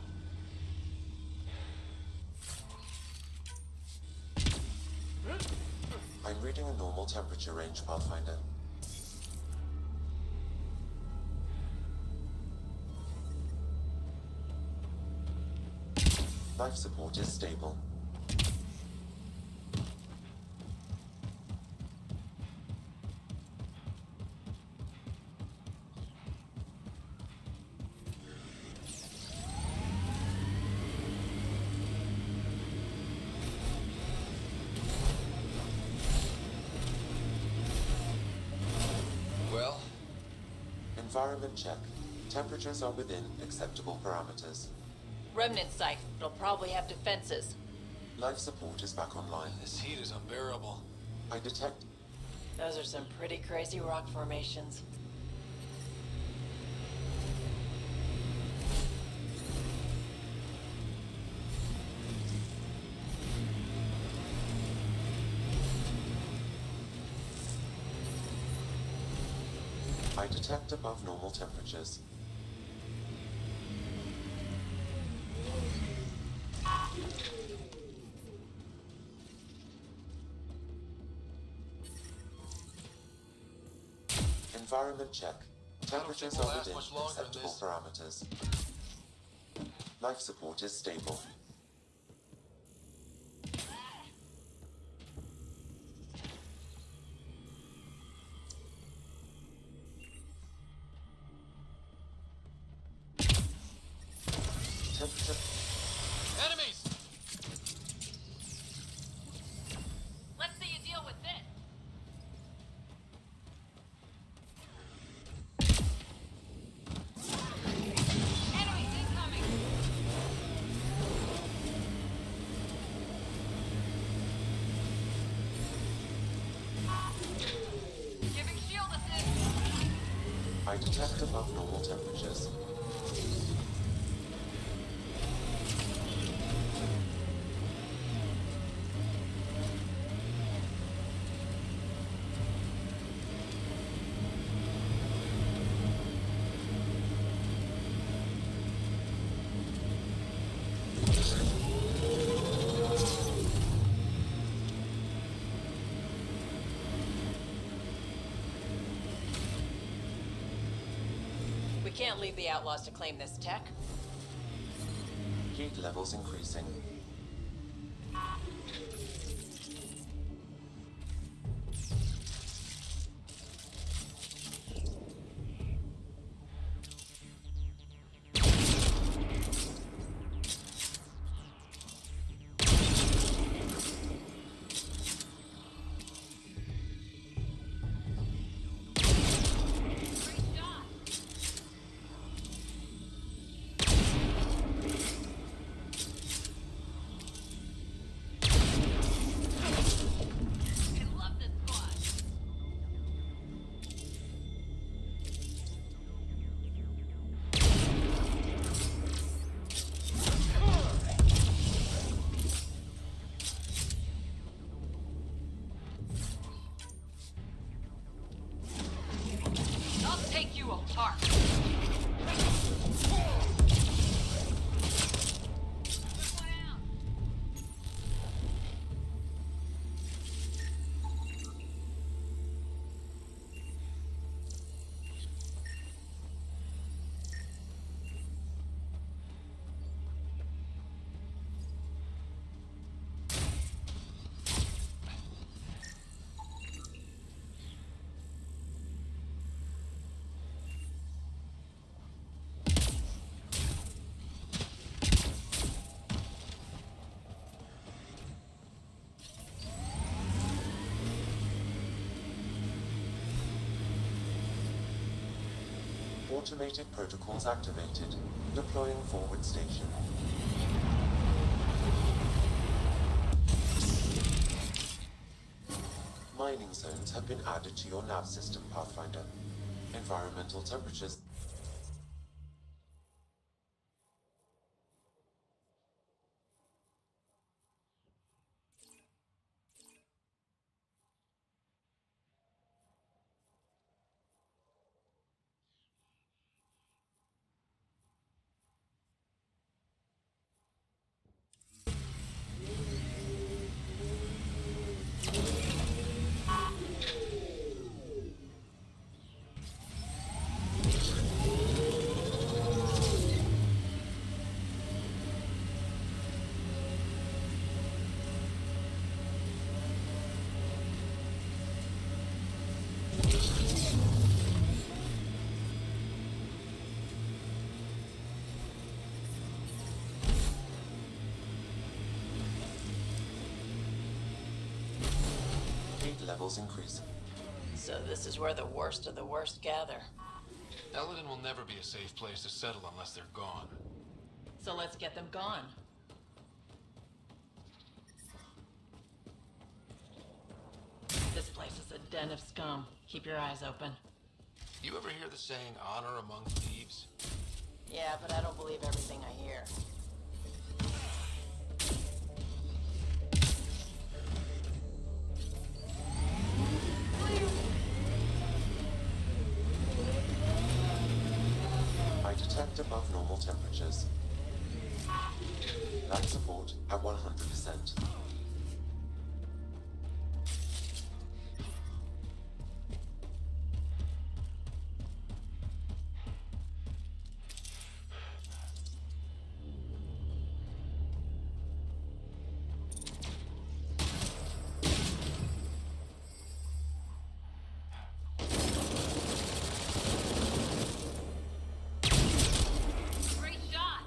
I'm reading a normal temperature range, Pathfinder. Life support is stable. Well? Environment check. Temperatures are within acceptable parameters. Remnant site. It'll probably have defenses. Life support is back online. This heat is unbearable. I detect... Those are some pretty crazy rock formations. I detect above normal temperatures. Environment check. Temperatures we'll are last within much longer than acceptable this. parameters. Life support is stable. Temperature... Enemies! Let's see you deal with this. Enemies incoming. Giving shield assist. I detect above normal temperatures. We can't leave the outlaws to claim this tech. Heat levels increasing. I love this squad. I'll take you apart. Automated protocols activated. Deploying forward station. Mining zones have been added to your nav system, Pathfinder. Environmental temperatures... levels increase. So this is where the worst of the worst gather. Elaaden will never be a safe place to settle unless they're gone. So let's get them gone. This place is a den of scum. Keep your eyes open. You ever hear the saying, honor among thieves? Yeah, but I don't believe everything I hear. I detect above normal temperatures. Life support at 100%. Great shot!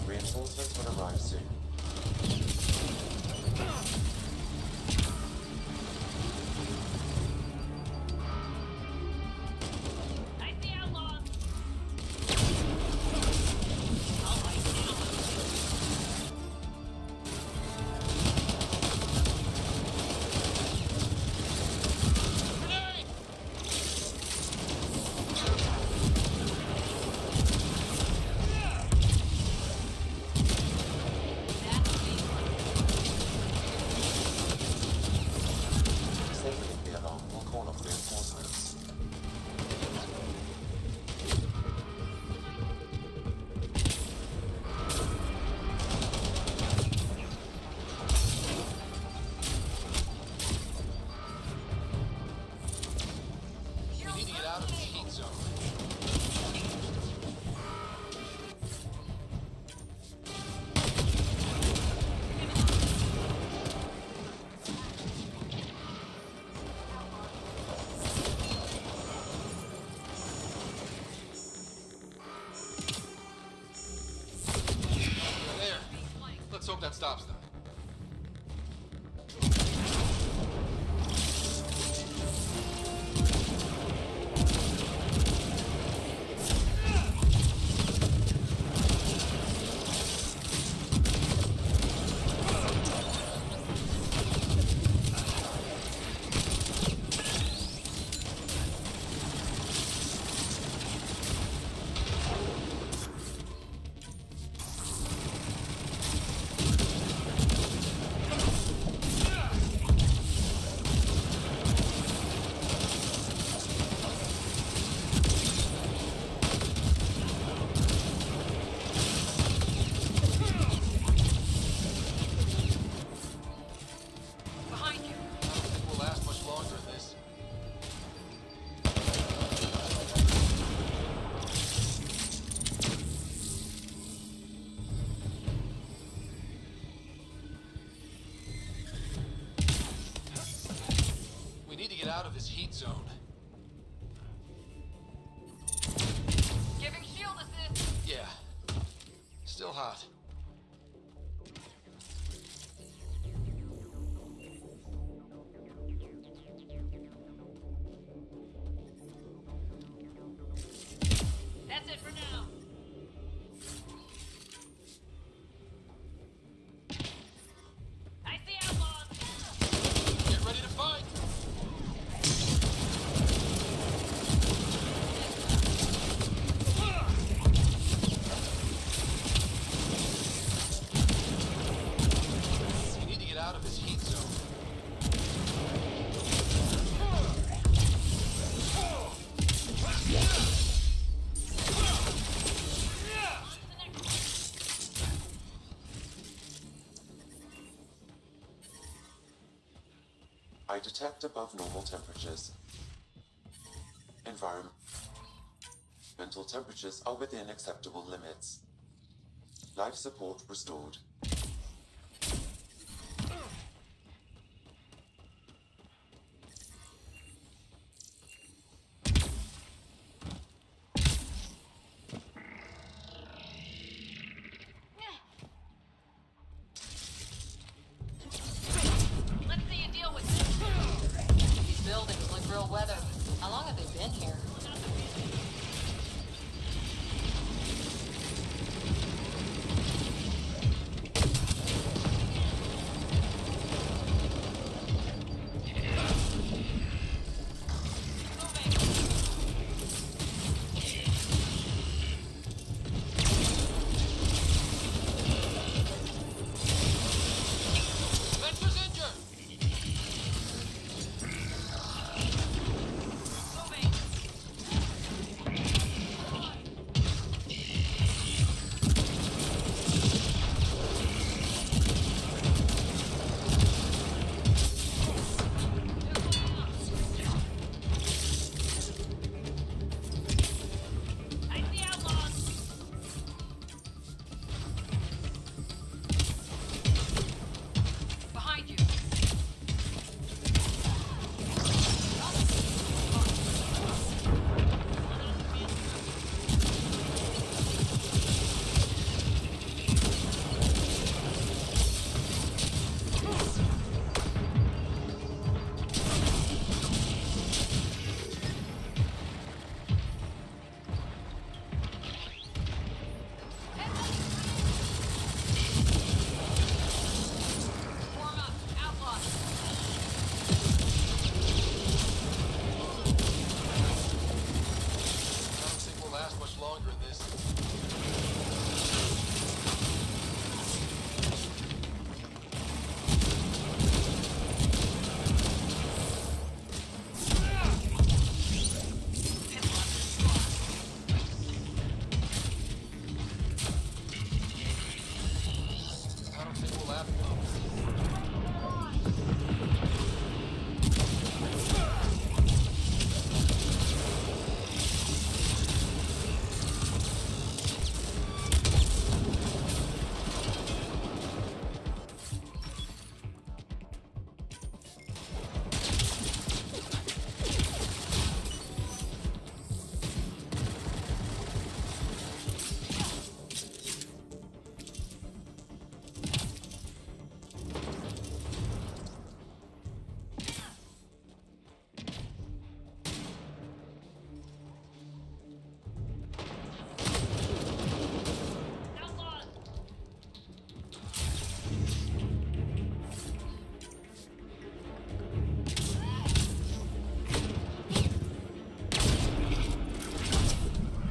Reinforcements will arrive soon. I see outlaws! Safely the alarm will call off reinforcements. We need to get out of this heat zone. There. Let's hope that stops them. Behind you! I don't think we'll last much longer in this. We need to get out of this heat zone. Giving shield assist! Yeah. Still hot. That's it for now! I see outlaws! Get ready to fight! We need to get out of this heat zone. I detect above normal temperatures. Environmental temperatures are within acceptable limits. Life support restored. in here. Venture's injured! Behind you. Warm up. Outlaws. I don't think we'll last much longer in this. I don't think we'll last long.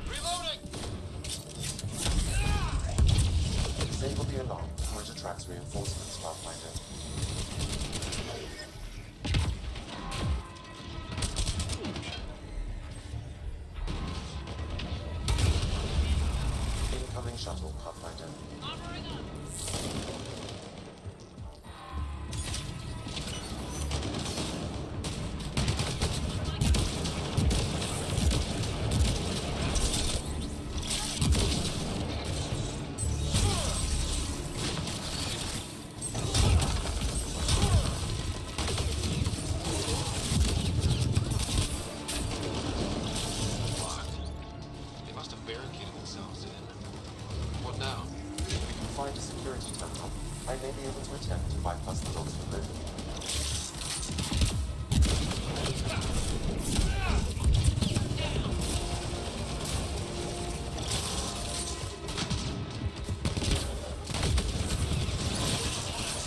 Reloading! Disable the alarm, which attracts reinforcements, Pathfinder. Incoming shuttle, Pathfinder. Locked. They must have barricaded themselves in. What now? If we can find a security terminal, I may be able to attempt to bypass the locks for movement.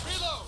Reload!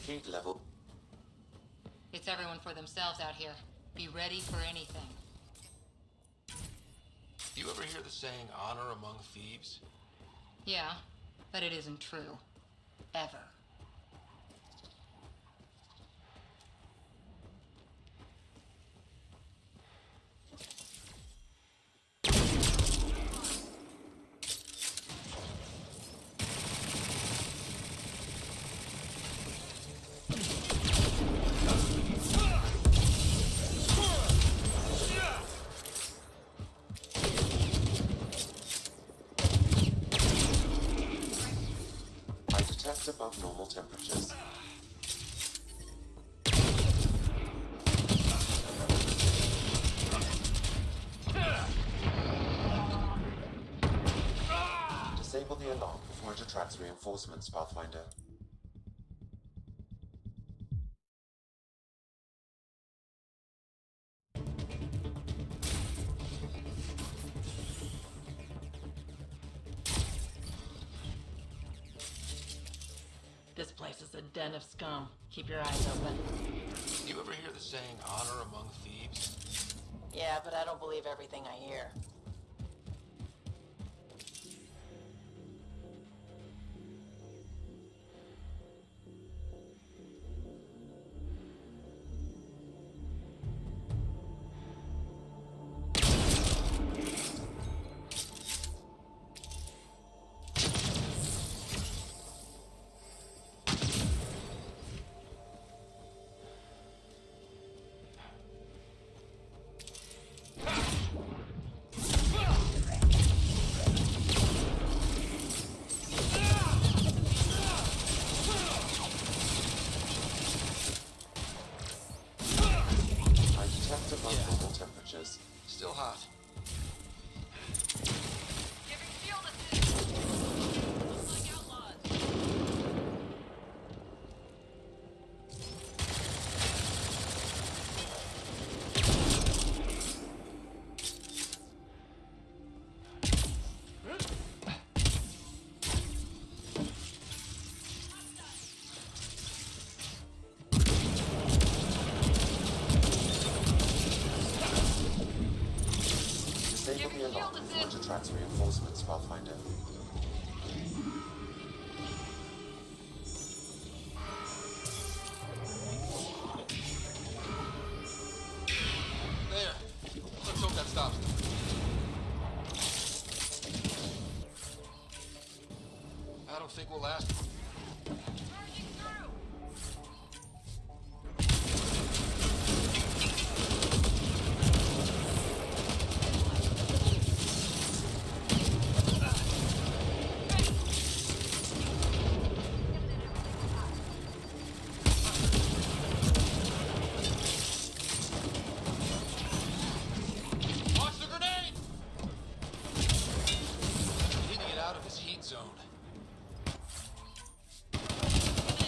Heat level. It's everyone for themselves out here. Be ready for anything. You ever hear the saying, honor among thieves? Yeah, but it isn't true. Ever. I detect above normal temperatures. Disable the alarm before it attracts reinforcements, Pathfinder. This place is a den of scum. Keep your eyes open. You ever hear the saying, honor among thieves? Yeah, but I don't believe everything I hear. I detect above normal temperatures. Still hot. Giving shield assist! Looks like outlaws. Disable the alarm before it attracts reinforcements, Pathfinder. There. Let's hope that stops them. I don't think we'll last. Launch the grenade! We need to get out of this heat zone.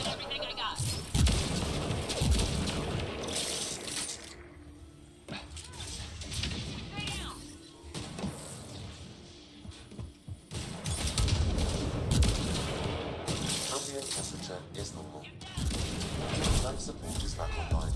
Everything I got. Stay down! Ambient temperature is normal. Life support is back online.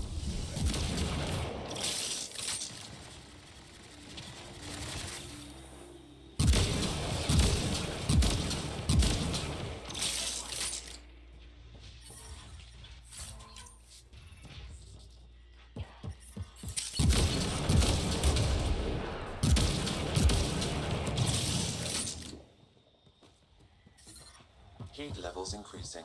Heat levels increasing.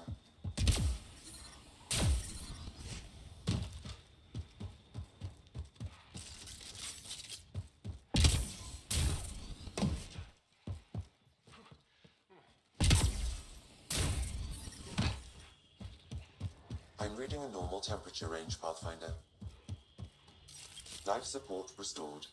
I'm reading a normal temperature range, Pathfinder. Life support restored.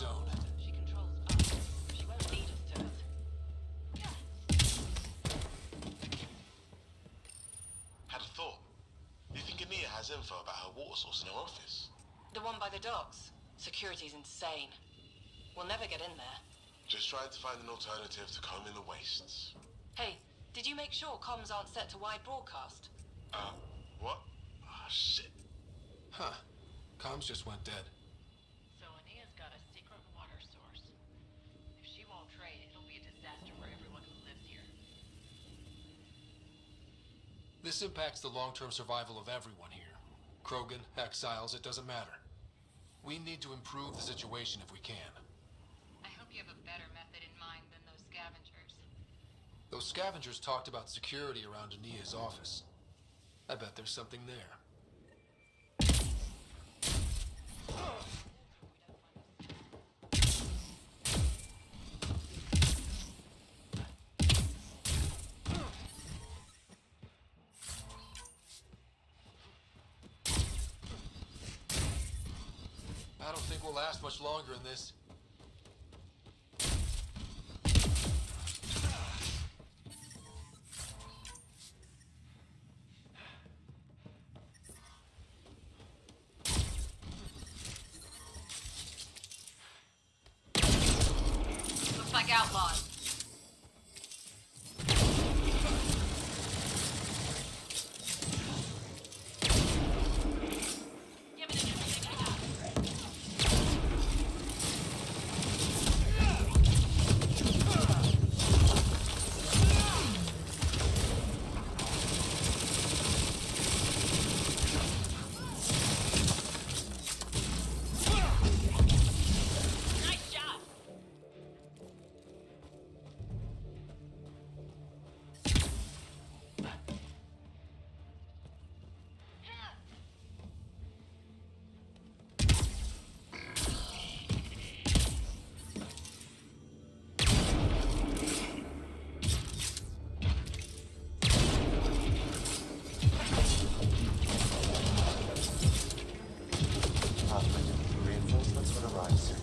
zone. She controls us. She won't need us to. Had a thought. You think Ania has info about her water source in her office? The one by the docks. Security's insane. We'll never get in there. Just trying to find an alternative to combing the wastes. Hey, did you make sure comms aren't set to wide broadcast? What? Ah, shit. Huh. Comms just went dead. So Ania's got a secret water source. If she won't trade, it'll be a disaster for everyone who lives here. This impacts the long-term survival of everyone here. Krogan, exiles, it doesn't matter. We need to improve the situation if we can. I hope you have a better method in mind than those scavengers. Those scavengers talked about security around Ania's office. I bet there's something there. I don't think we'll last much longer in this. Looks like outlaws. Reinforcements would arrive soon.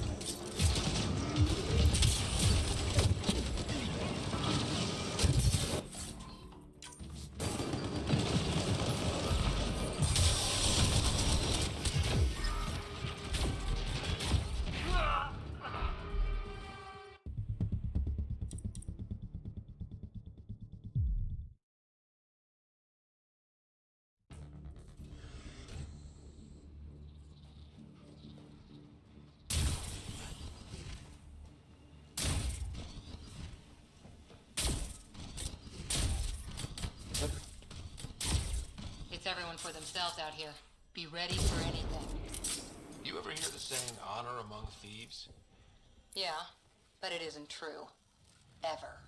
It's everyone for themselves out here. Be ready for anything. You ever hear the saying, honor among thieves? Yeah, but it isn't true. Ever.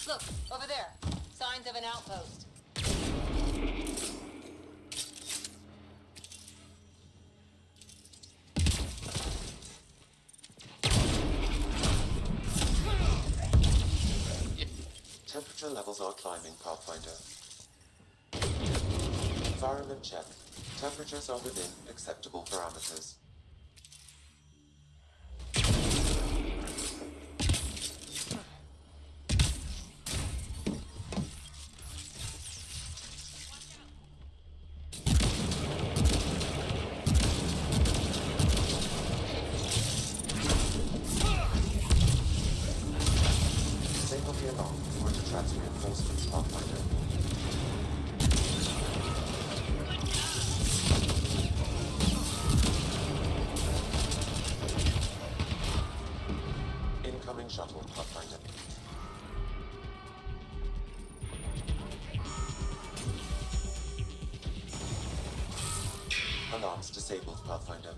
Look, over there. Signs of an outpost. Temperature levels are climbing, Pathfinder. Environment check. Temperatures are within acceptable parameters. Signal the alarm before it attracts reinforcements, Pathfinder. Incoming shuttle, Pathfinder. Alarms disabled, Pathfinder.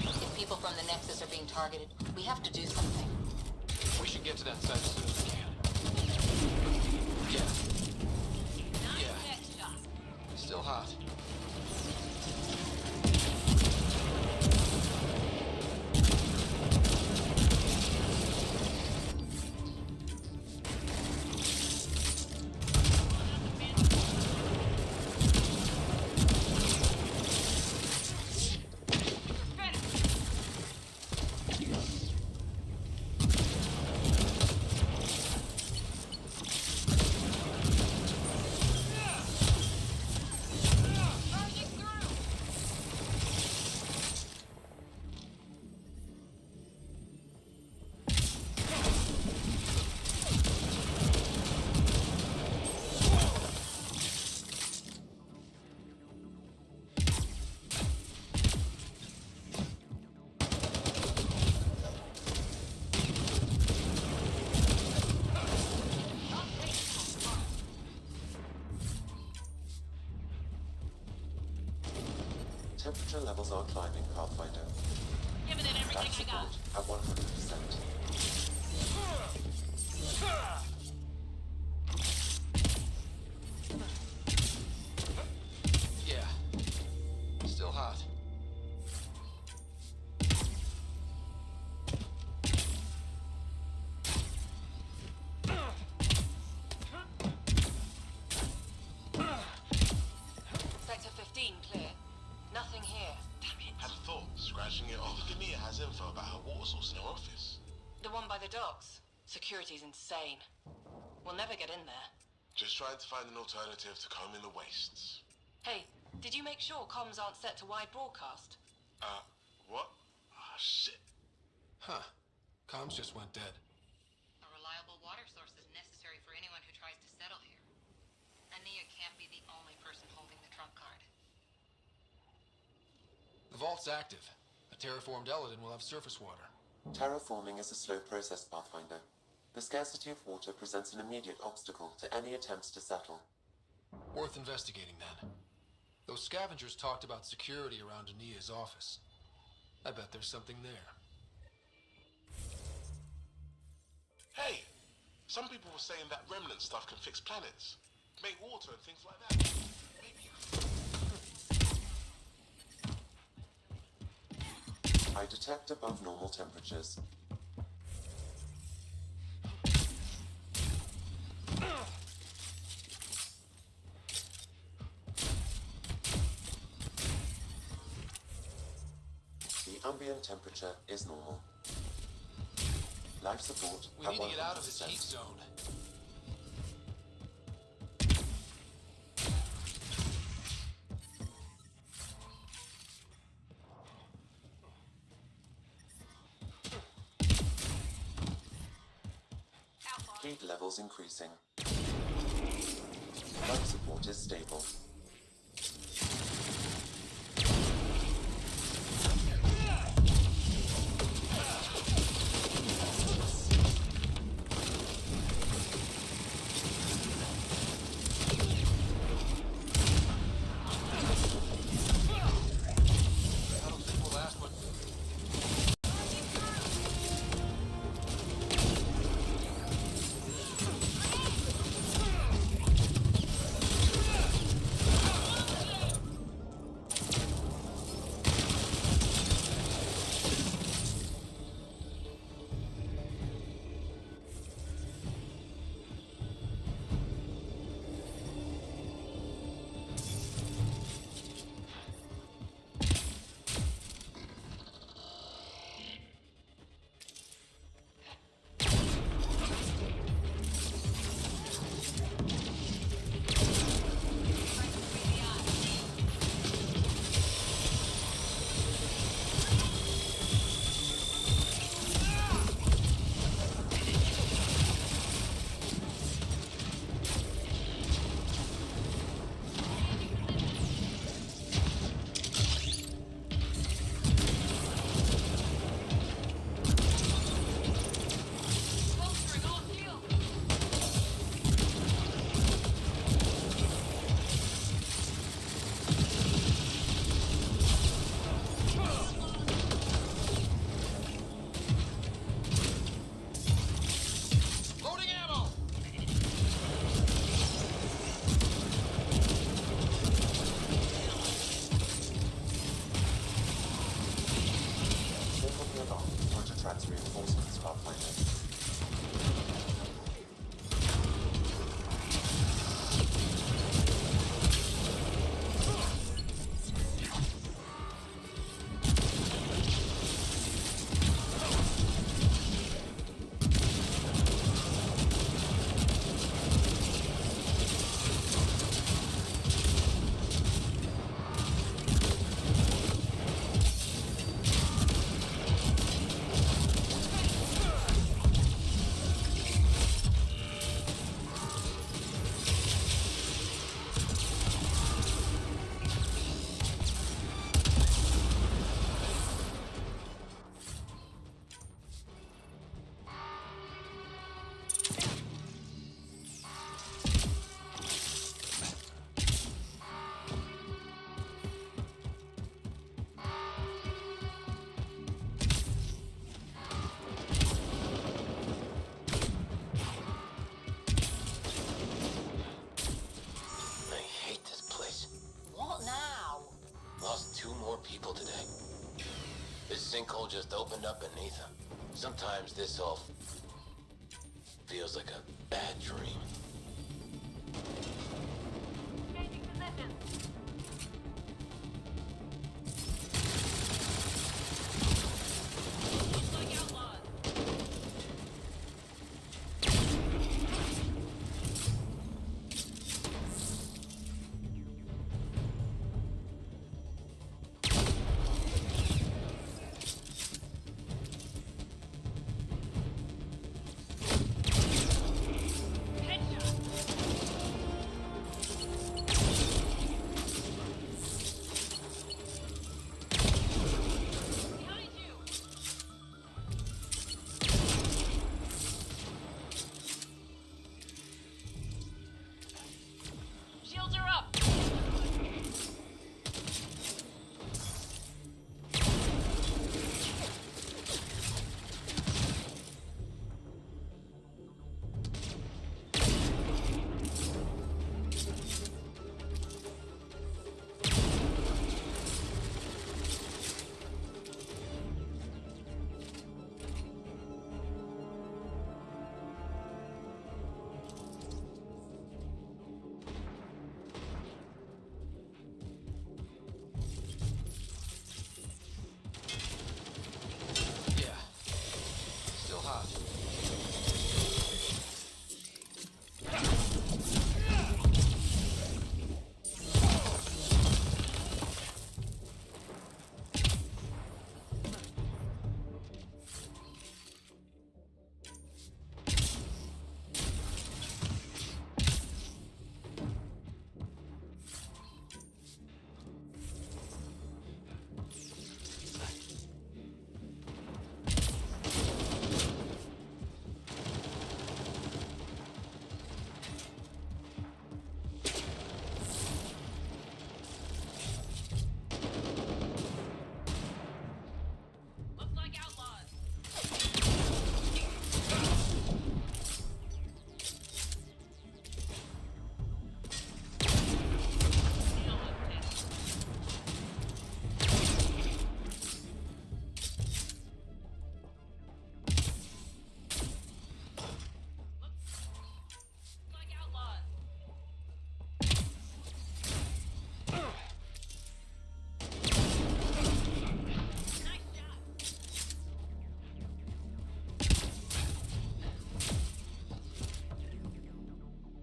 If people from the Nexus are being targeted, we have to do something. We should get to that site as soon as we can. Yeah. Yeah. Still hot. Temperature levels are climbing, Pathfinder. Giving it everything Life I got. support at 100%. Yeah. Still hot. Sector 15 clear. Nothing here. Damn it. Had a thought, scratching it off. If Ania has info about her water source in her office. The one by the docks. Security's insane. We'll never get in there. Just trying to find an alternative to combing the wastes. Hey, did you make sure comms aren't set to wide broadcast? What? Ah, shit. Huh. Comms just went dead. A reliable water source is necessary for anyone who tries to settle here. Ania can't be the only person holding the trump card. The vault's active. A terraformed Elaaden will have surface water. Terraforming is a slow process, Pathfinder. The scarcity of water presents an immediate obstacle to any attempts to settle. Worth investigating, then. Those scavengers talked about security around Ania's office. I bet there's something there. Hey! Some people were saying that remnant stuff can fix planets. Make water and things like that. Maybe. I detect above normal temperatures. The ambient temperature is normal. Life support We at need to get out of this 100%. heat zone. Heat levels increasing. Life support is stable. I don't think we'll last much. sinkhole just opened up beneath him. Sometimes this all feels like a bad dream. Changing positions. Looks like outlaws. Shields are up. Yeah. Still hot. Looks like outlaws. Deal with it. Looks like outlaws. Nice shot.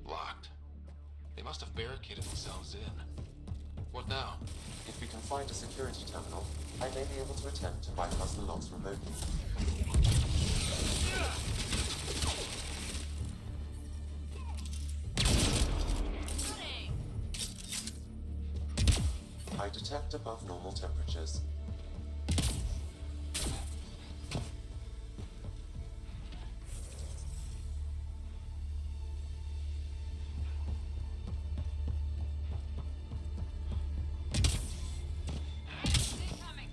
Locked. They must have barricaded themselves in. What now? If we can find a security terminal, I may be able to attempt to bypass the locks remotely. I detect above normal temperatures. Incoming.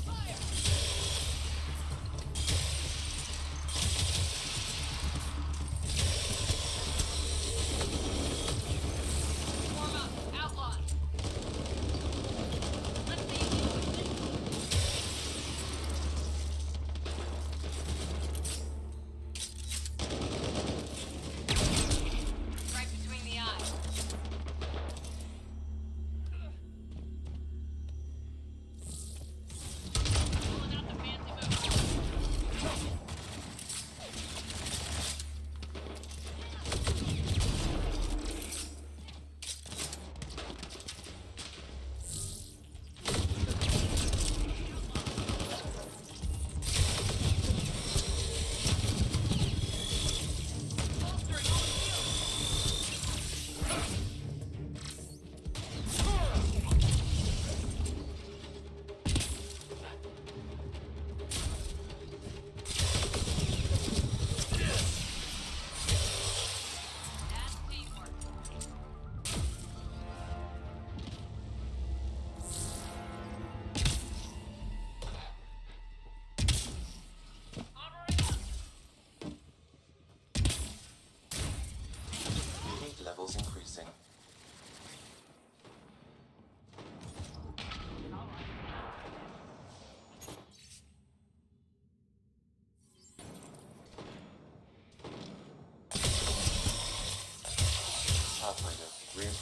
Fire.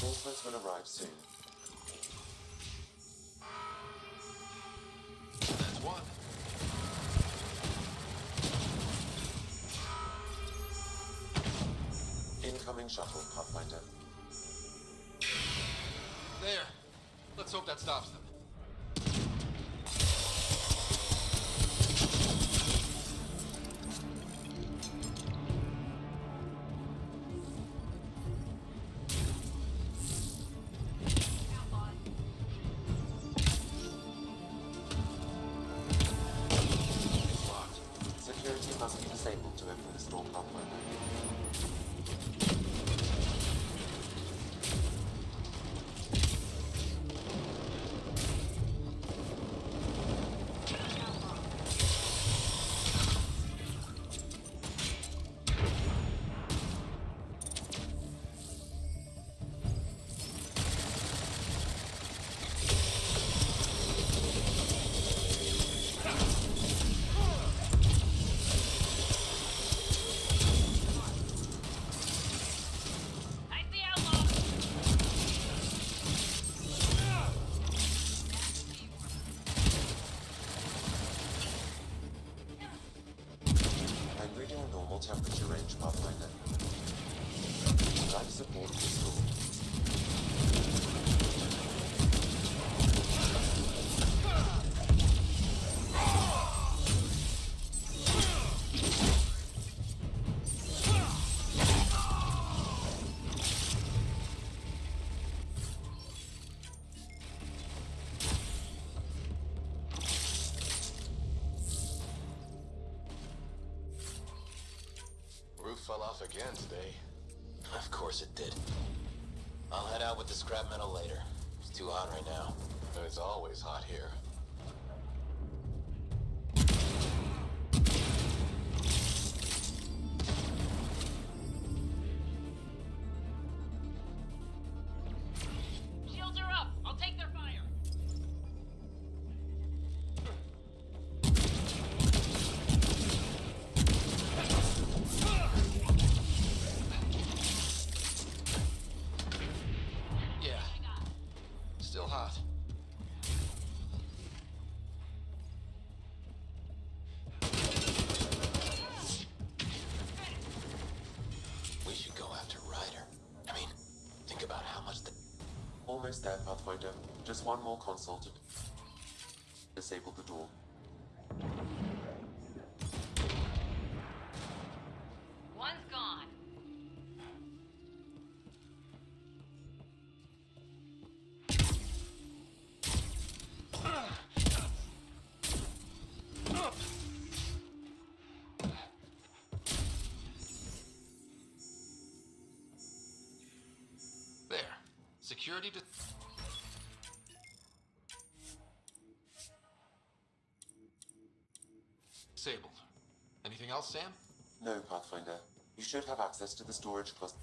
Reinforcements will arrive soon. That's one. Incoming shuttle, Pathfinder. There. Let's hope that stops them. Security must be disabled to open the store, Pathfinder. I'm reading a normal temperature range, Pathfinder. Life support restored. Roof fell off again today. Of course it did. I'll head out with the scrap metal later. It's too hot right now. But it's always hot here. Shields are up! I'll take their fire! Yeah. Still hot. We should go after Ryder. I mean, think about how much the... Almost there, Pathfinder. Just one more console to disable the door. One's gone. There. Security disabled. Anything else, Sam? No, Pathfinder. You should have access to the storage closet.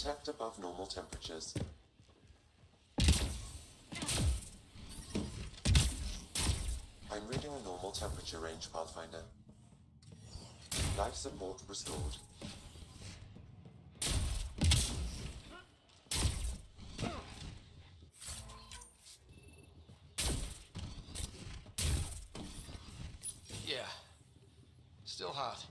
detect above normal temperatures. I'm reading a normal temperature range, Pathfinder. Life support restored. Yeah. Still hot.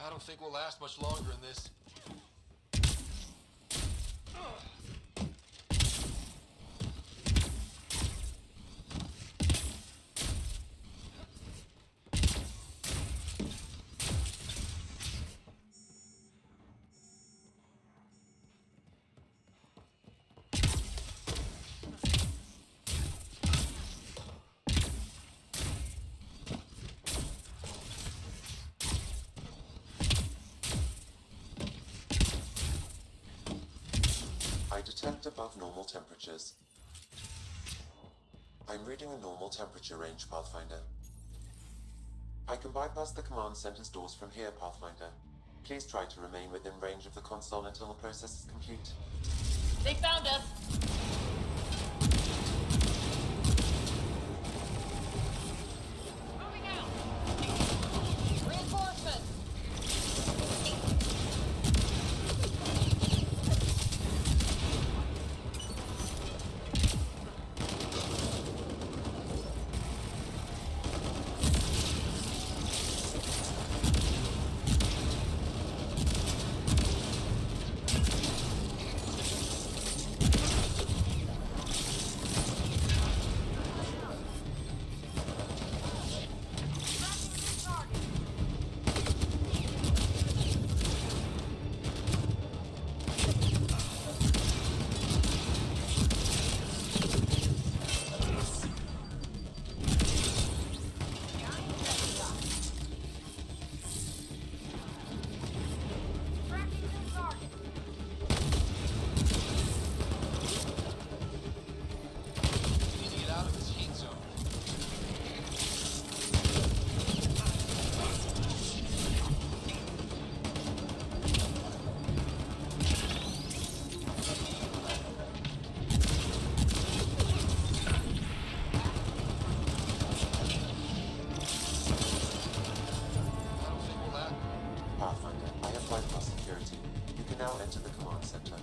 I don't think we'll last much longer in this. I detect above normal temperatures. I'm reading a normal temperature range, Pathfinder. I can bypass the command center's doors from here, Pathfinder. Please try to remain within range of the console until the process is complete. They found us. Moving out. Reinforcements. We need to get out of this heat zone. I don't think we'll last. Pathfinder, I have bypassed security. You can now enter the command center.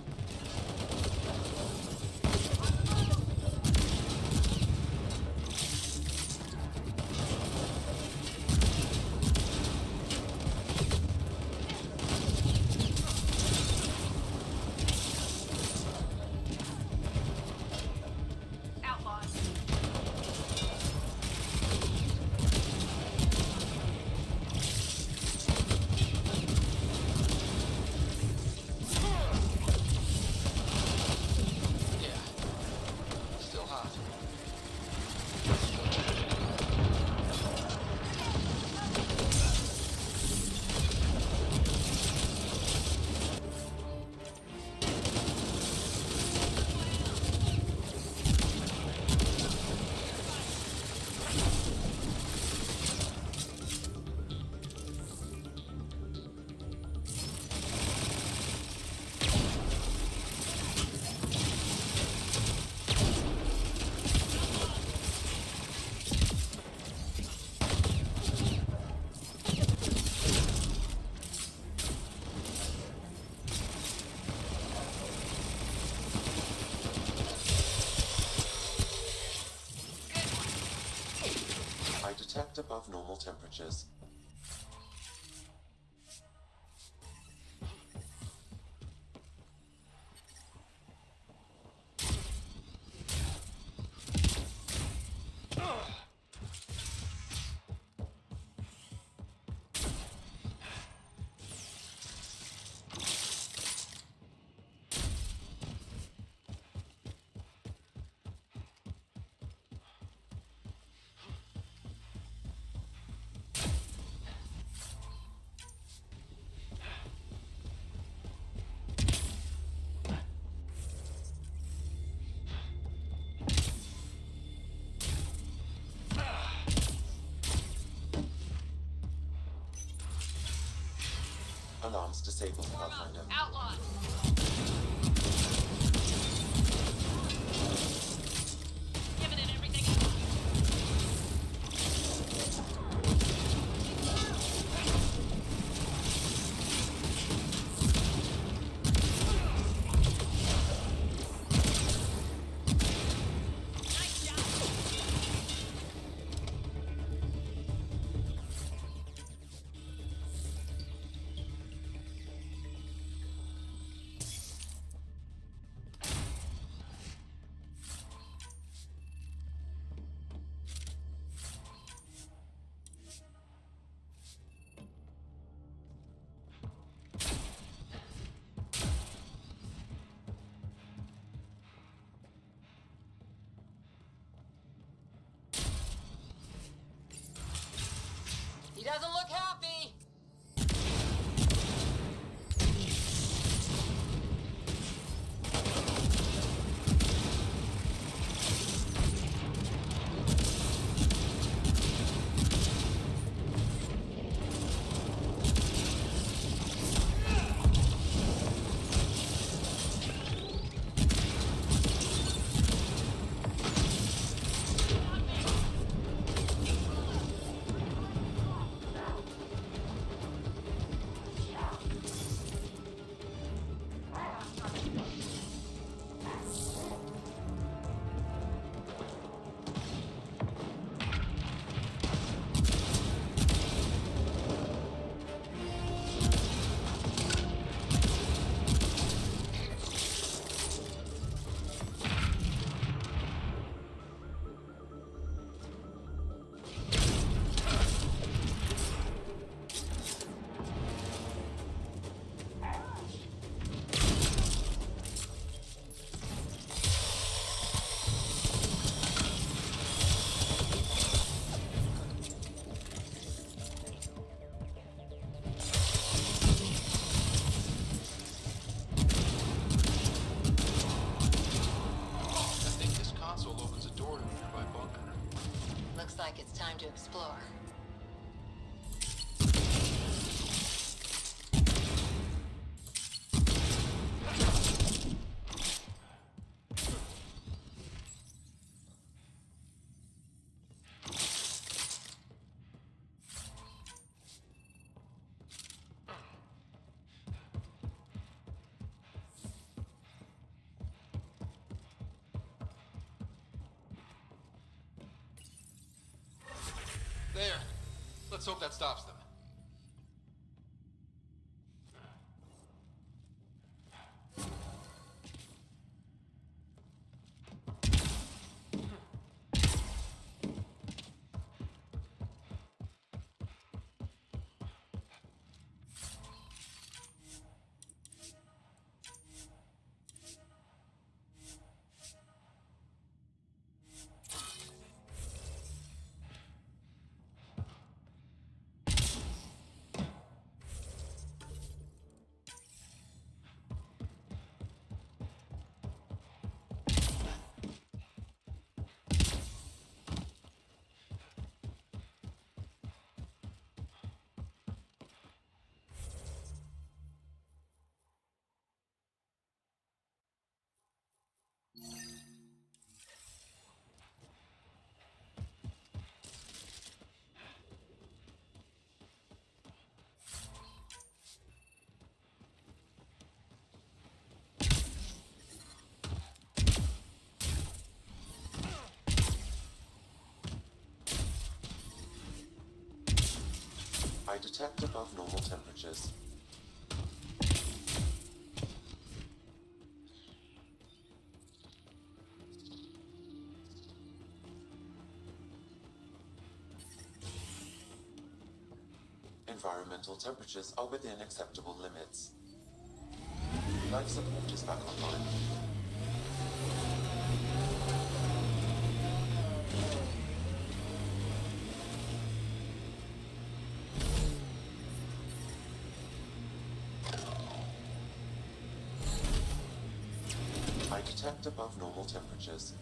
above normal temperatures. Alarms disabled, Pathfinder. Outlaws! Giving it everything. He doesn't look happy. Like it's time to explore. There. Let's hope that stops them. detect above normal temperatures. Environmental temperatures are within acceptable limits. Life support is back online. I detect above normal temperatures.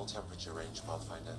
Temperature range, Pathfinder.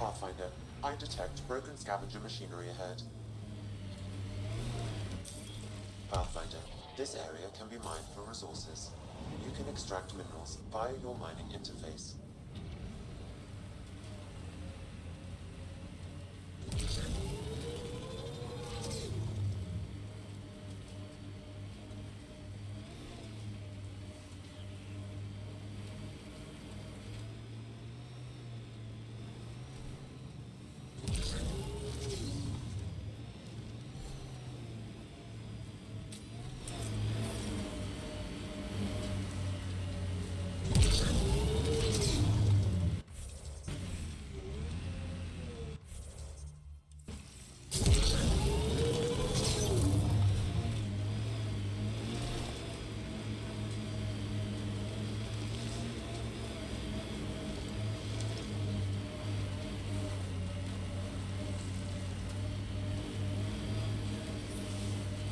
Pathfinder, I detect broken scavenger machinery ahead. Pathfinder, this area can be mined for resources. You can extract minerals via your mining interface.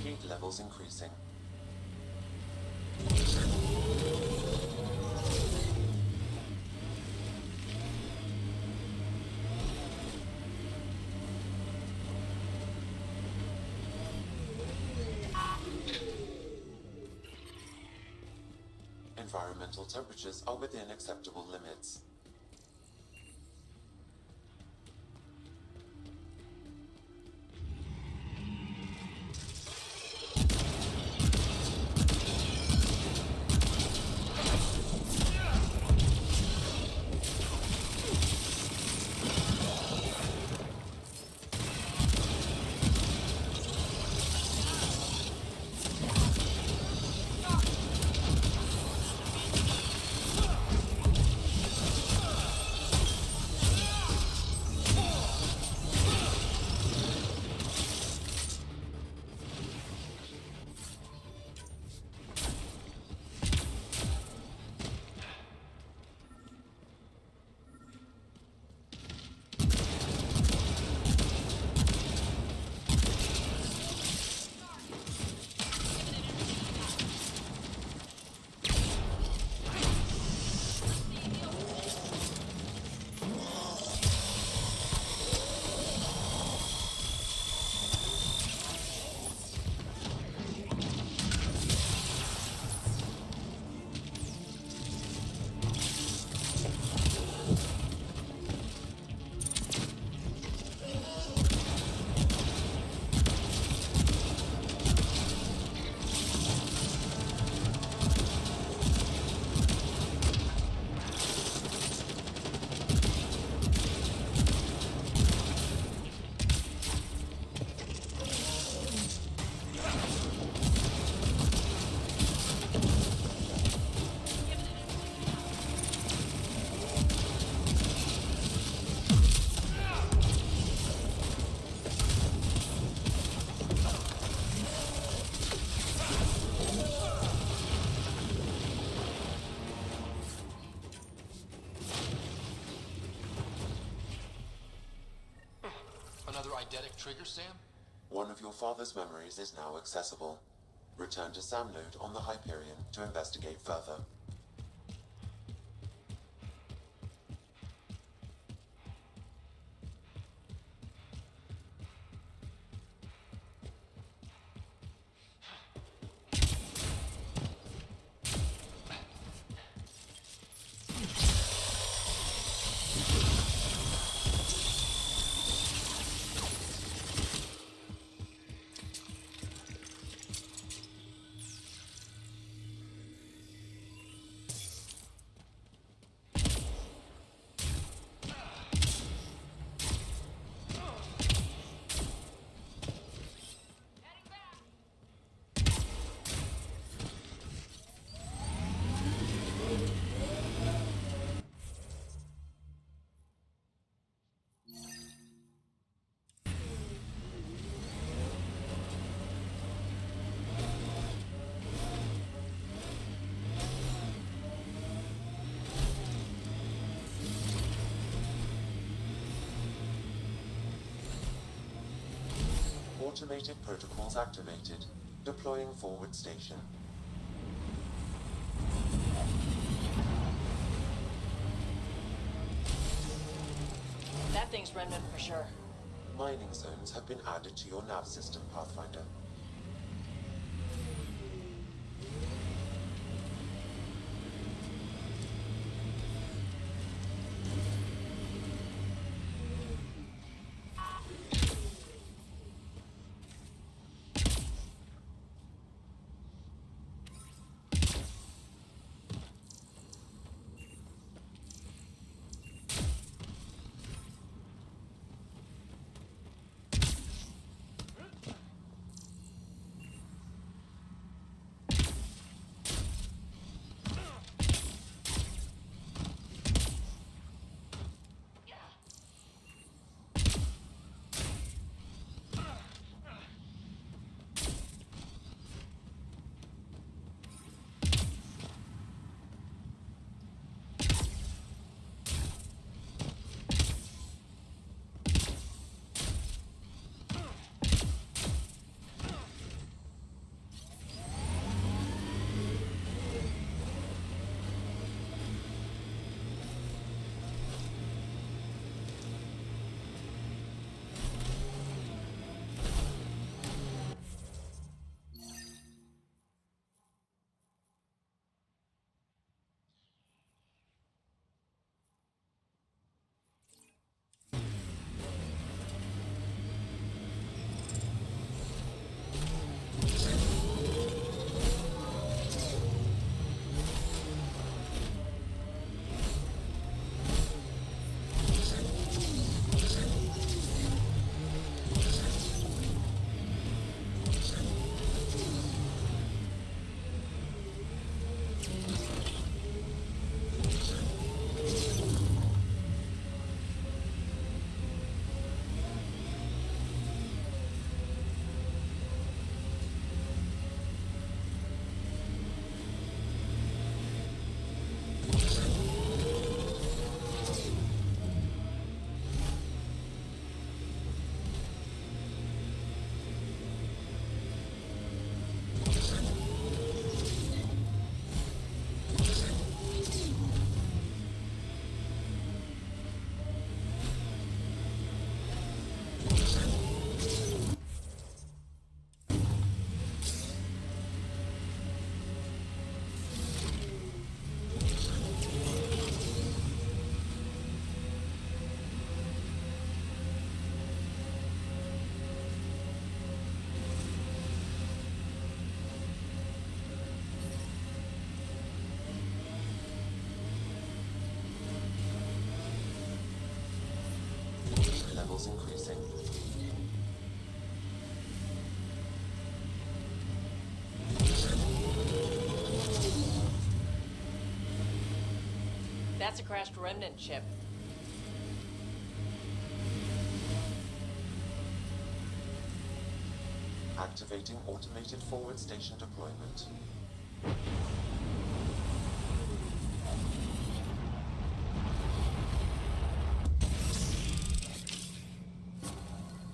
Heat levels increasing. Environmental temperatures are within acceptable limits. Another eidetic trigger, Sam? One of your father's memories is now accessible. Return to Sam Node on the Hyperion to investigate further. Automated protocols activated. Deploying forward station. That Nothing's remnant for sure. Mining zones have been added to your nav system, Pathfinder. Levels increasing. That's a crashed remnant ship. Activating automated forward station deployment.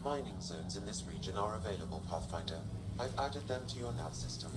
Mining zones in this region are available, Pathfinder. I've added them to your nav system.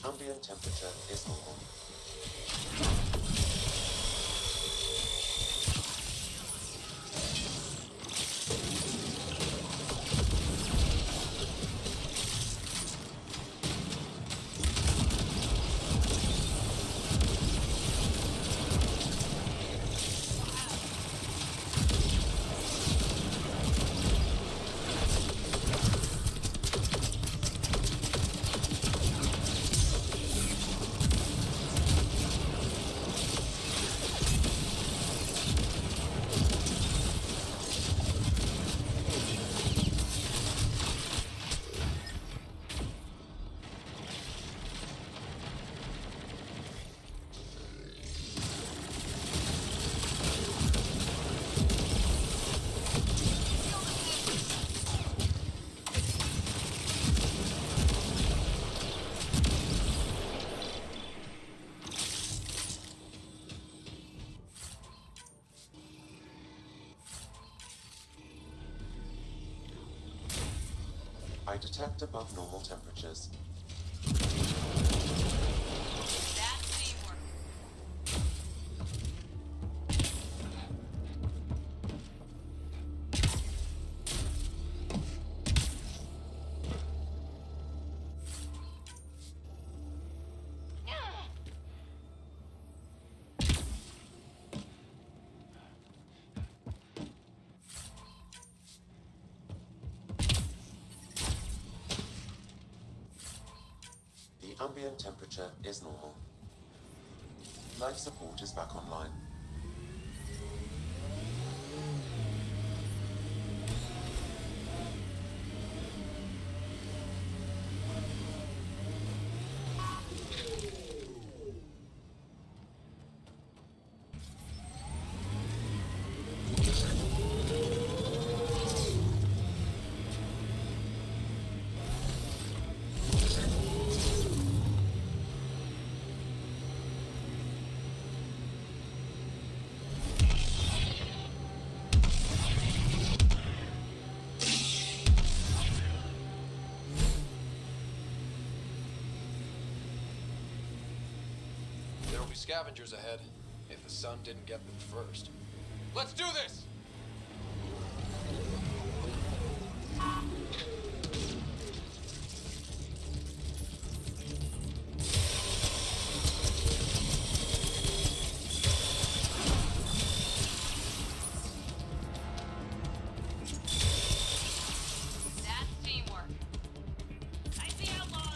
Ambient temperature is normal. I detect above normal temperatures. That's teamwork. The ambient temperature is normal. Life support is back online. There'll be scavengers ahead, if the sun didn't get them first. Let's do this! That's teamwork. I see outlaws.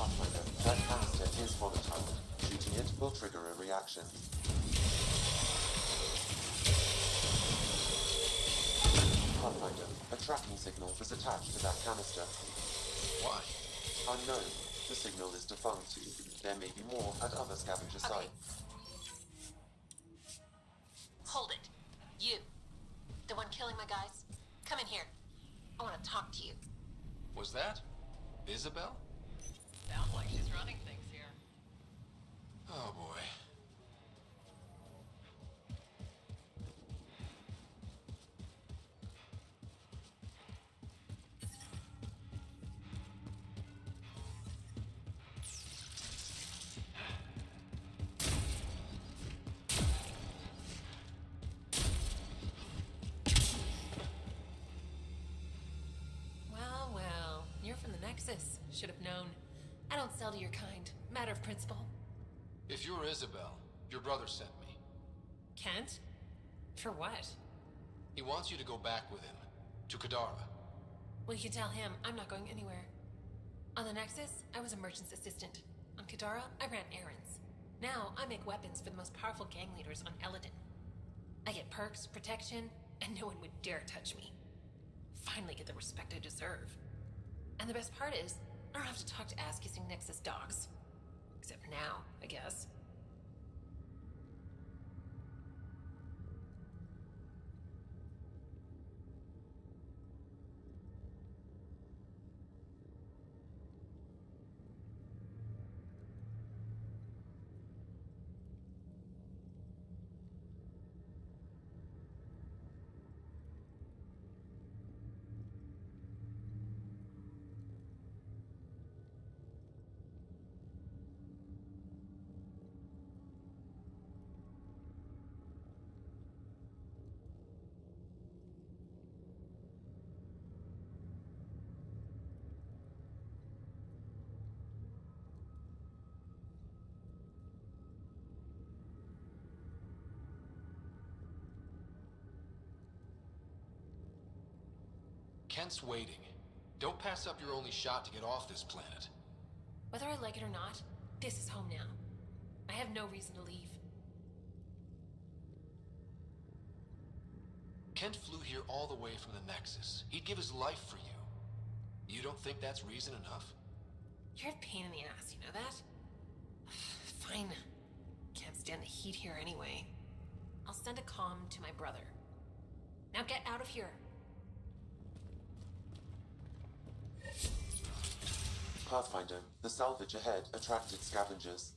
Pathfinder, that canister is volatile. Shooting it will trigger a reaction. Pathfinder, a tracking signal was attached to that canister. Why? Unknown. The signal is defunct. There may be more at other scavenger sites. Hold it. You. The one killing my guys. Come in here. I want to talk to you. Was that Isabel? Sounds like she's running things here. Oh boy. Well. You're from the Nexus. Should have known. I don't sell to your kind. Matter of principle. If you're Isabel, your brother sent me. Kent? For what? He wants you to go back with him. To Kadara. Well, you can tell him I'm not going anywhere. On the Nexus, I was a merchant's assistant. On Kadara, I ran errands. Now, I make weapons for the most powerful gang leaders on Elaaden. I get perks, protection, and no one would dare touch me. Finally get the respect I deserve. And the best part is, I don't have to talk to ass-kissing Nexus dogs. Except now, I guess. Kent's waiting. Don't pass up your only shot to get off this planet. Whether I like it or not, this is home now. I have no reason to leave. Kent flew here all the way from the Nexus. He'd give his life for you. You don't think that's reason enough? You're a pain in the ass, you know that? Fine. Can't stand the heat here anyway. I'll send a comm to my brother. Now get out of here. Pathfinder, the salvage ahead attracted scavengers.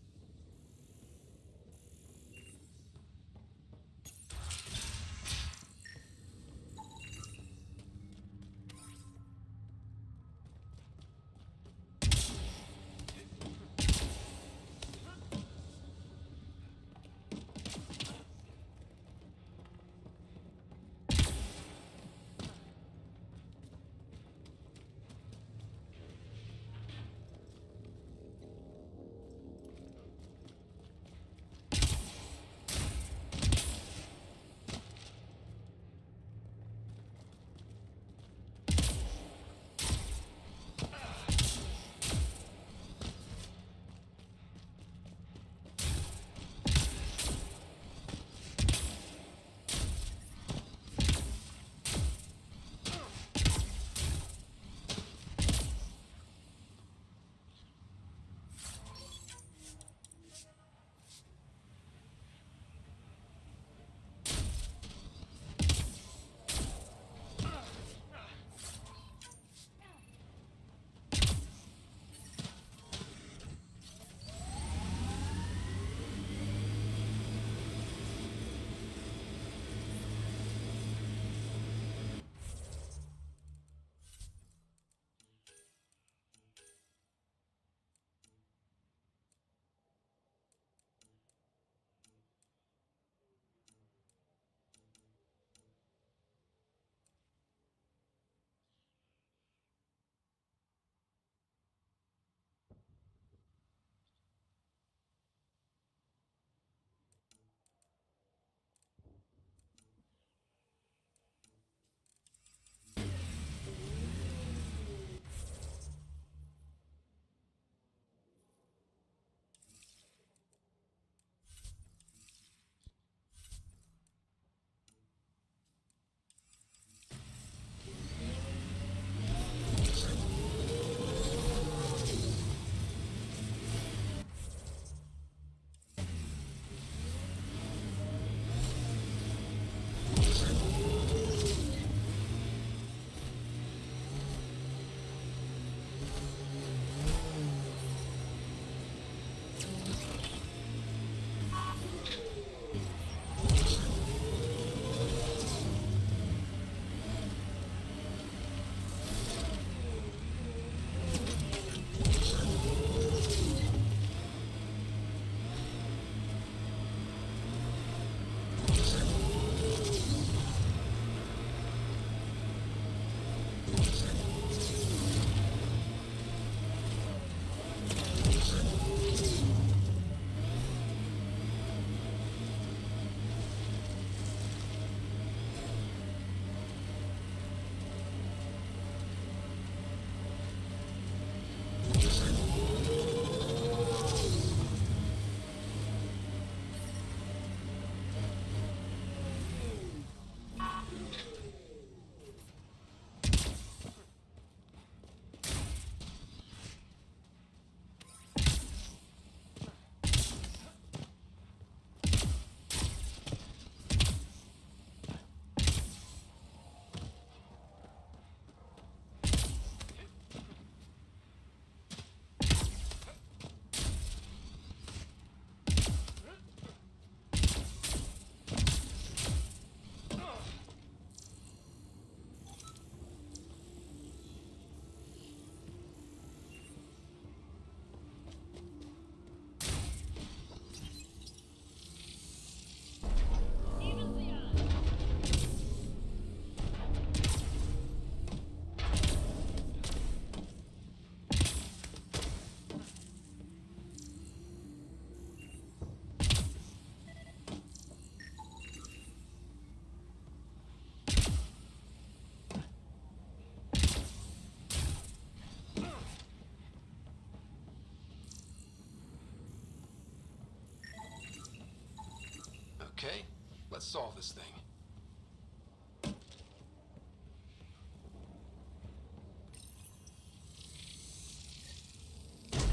Okay, let's solve this thing.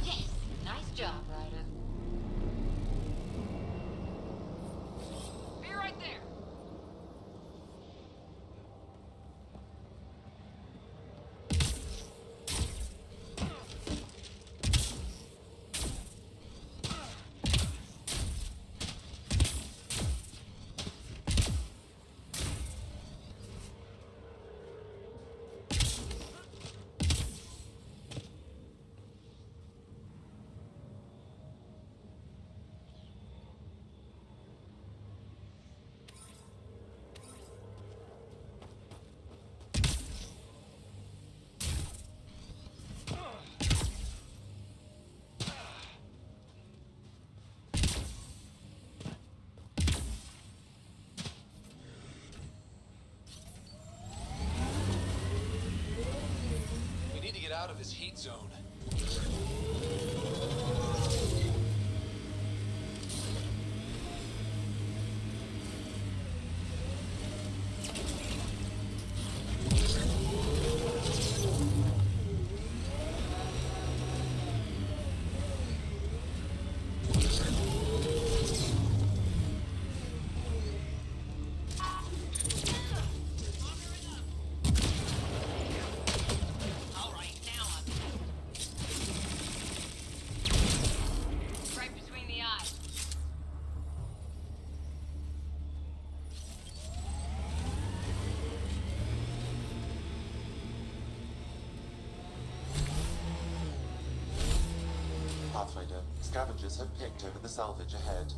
Yes! Nice job, Ryder. Be right there! We need to get out of this heat zone. Alright, now I'm right between the eyes. Pathfinder, scavengers have picked over the salvage ahead.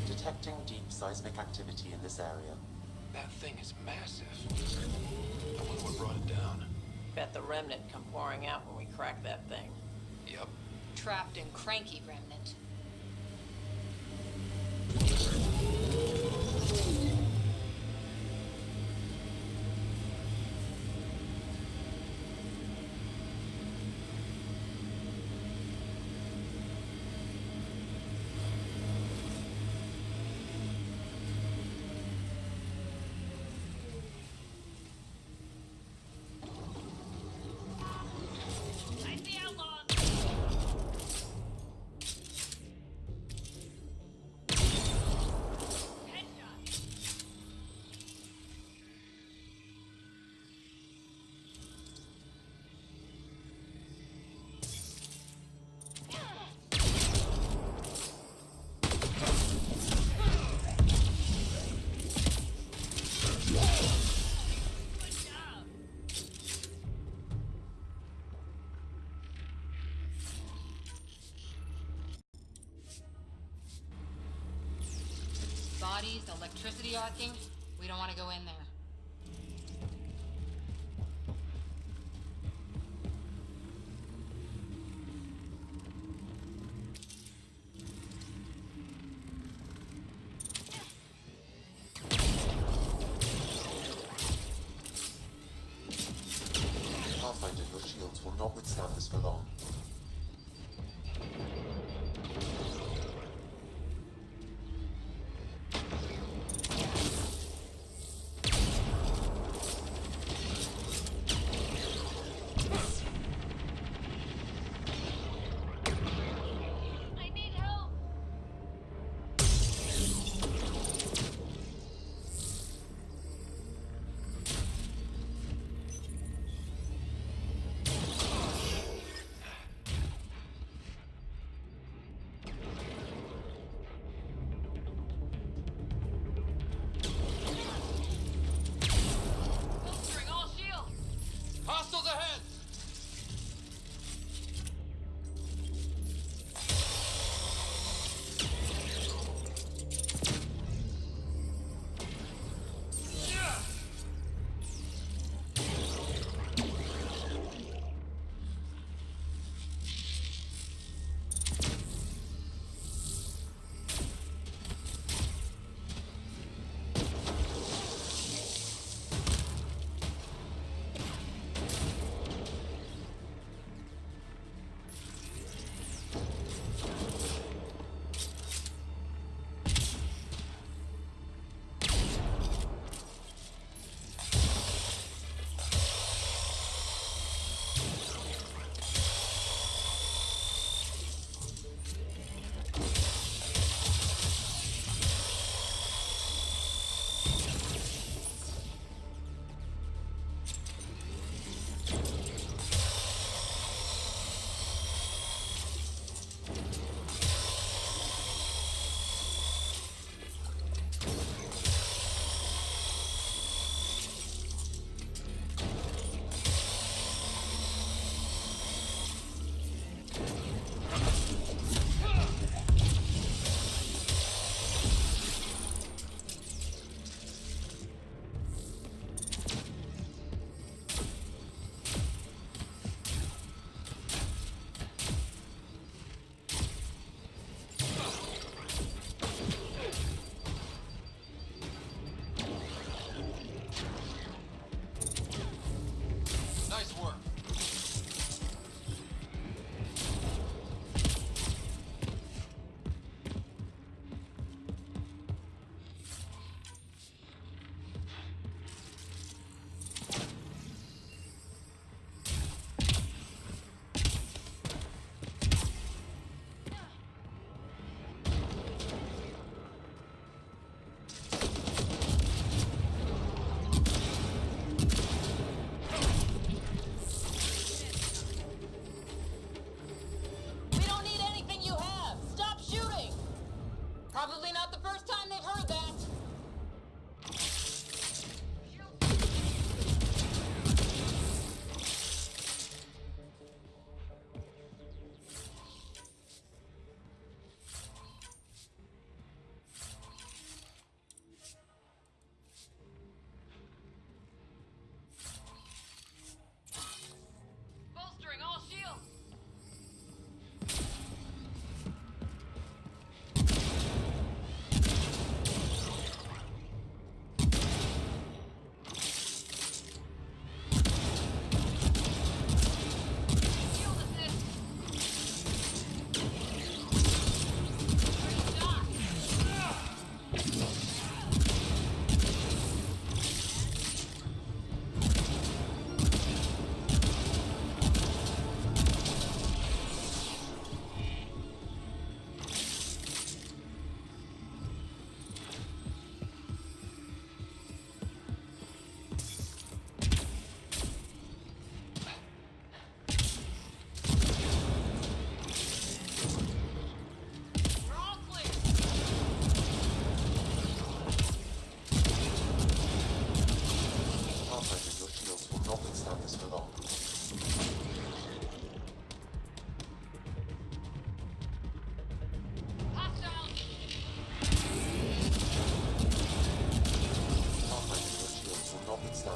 Detecting deep seismic activity in this area. That thing is massive. I wonder what brought it down. Bet the remnant come pouring out when we crack that thing. Yep. Trapped and cranky remnant. I see outlaws! Bodies, electricity arcing. We don't want to go in there.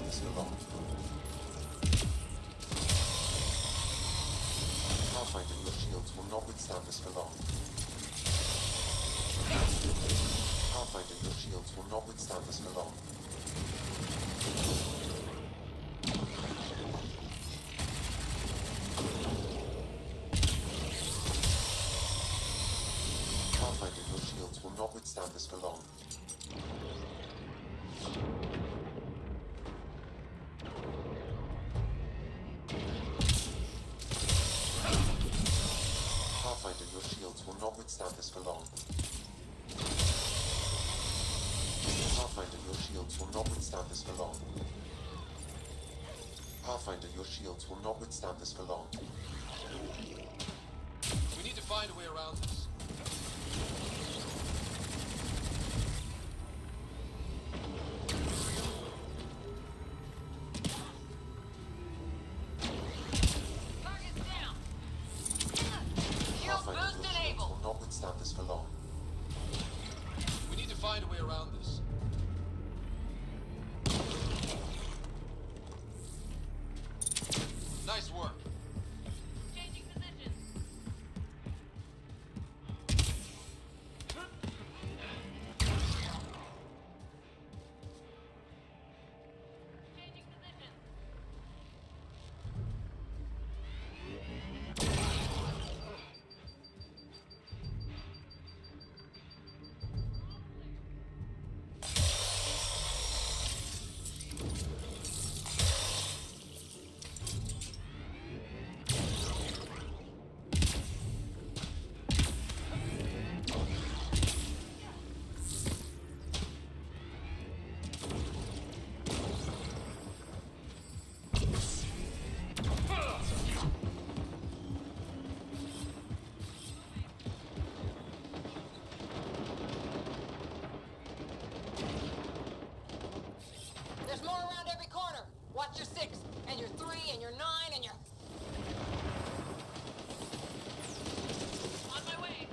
withstand this for long. Pathfinder, your shields will not withstand this for long. Pathfinder, your shields will not withstand this for long. Pathfinder, your shields will not withstand this for long. Pathfinder, your shields will not withstand this for long. Pathfinder, your shields will not withstand this for long. Pathfinder, your shields will not withstand this for long. We need to find a way around this. Pathfinder, your shields will not withstand this for long. We need to find a way around this. Nice work. Changing positions. Changing positions. There's more around every corner. Watch your 6, and your 3, and your 9, and your... On my way.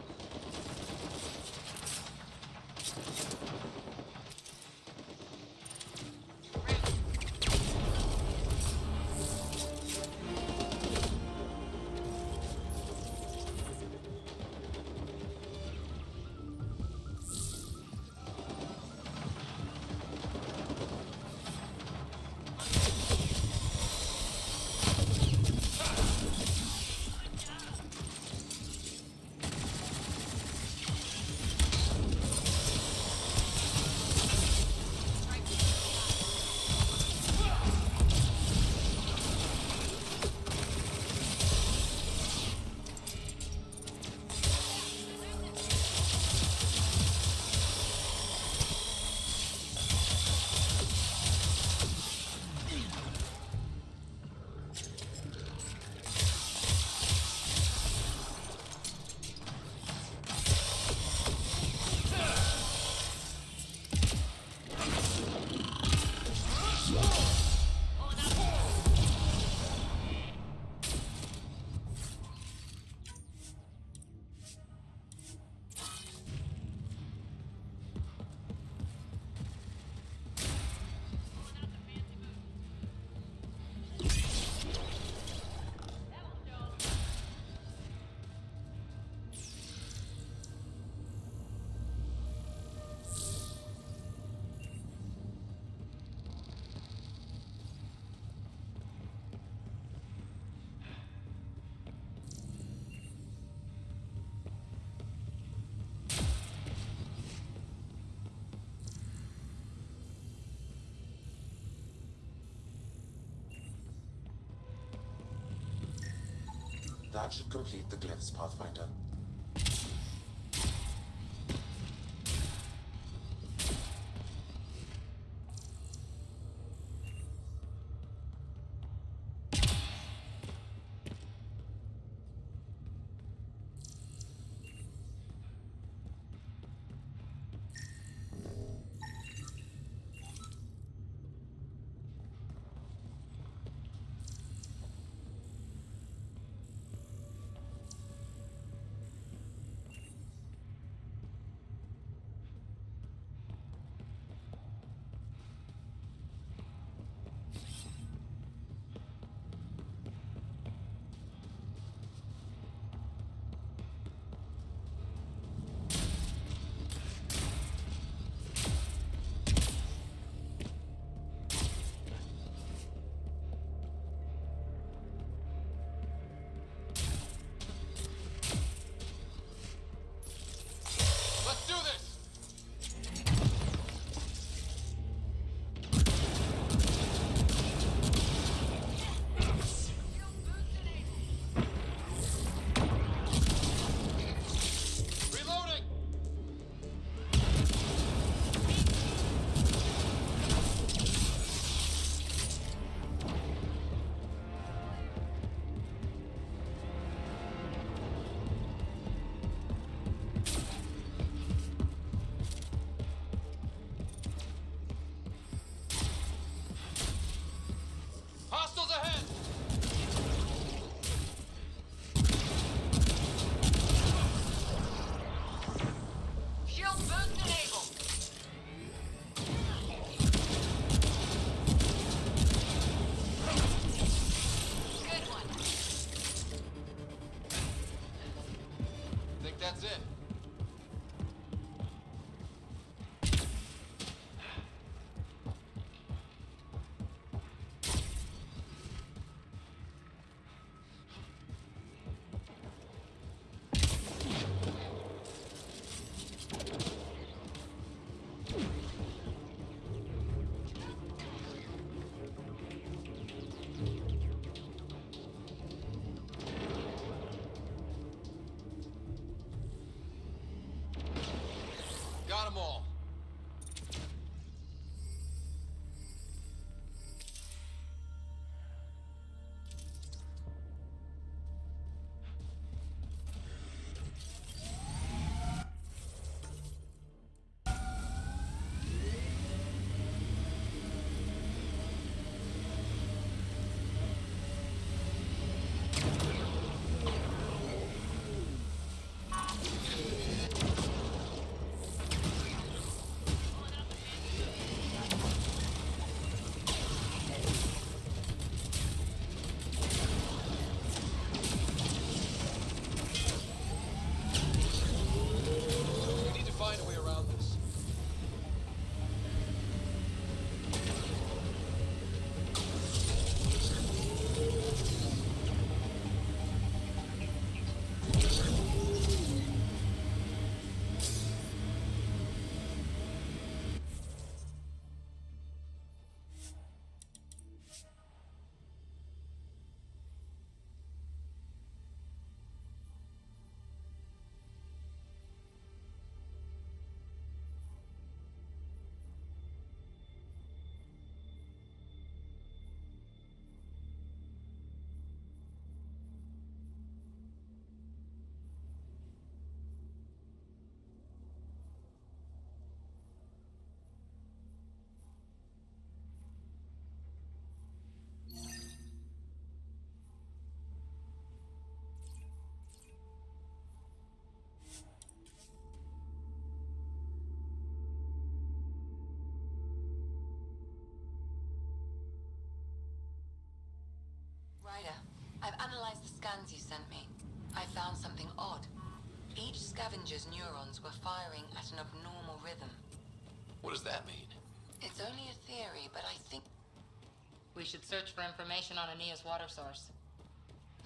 That should complete the glyphs, Pathfinder. scans you sent me, I found something odd. Each scavenger's neurons were firing at an abnormal rhythm. What does that mean? It's only a theory, but I think... We should search for information on Ania's water source.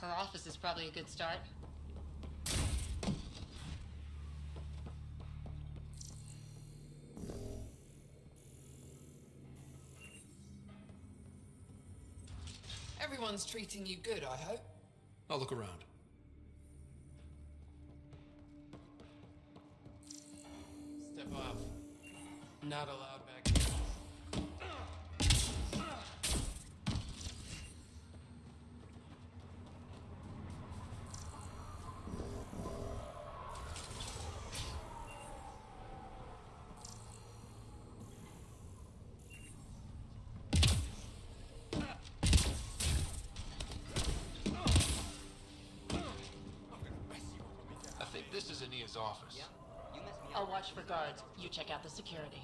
Her office is probably a good start. Everyone's treating you good, I hope. I'll look around. Step off. Not allowed back here. I think this is Ania's office. I'll watch for guards. You check out the security.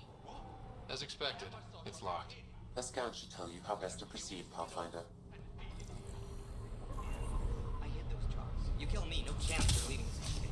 As expected, it's locked. A scan should tell you how best to proceed, Pathfinder. I hit those trucks. You kill me, no chance for leaving this unscathed.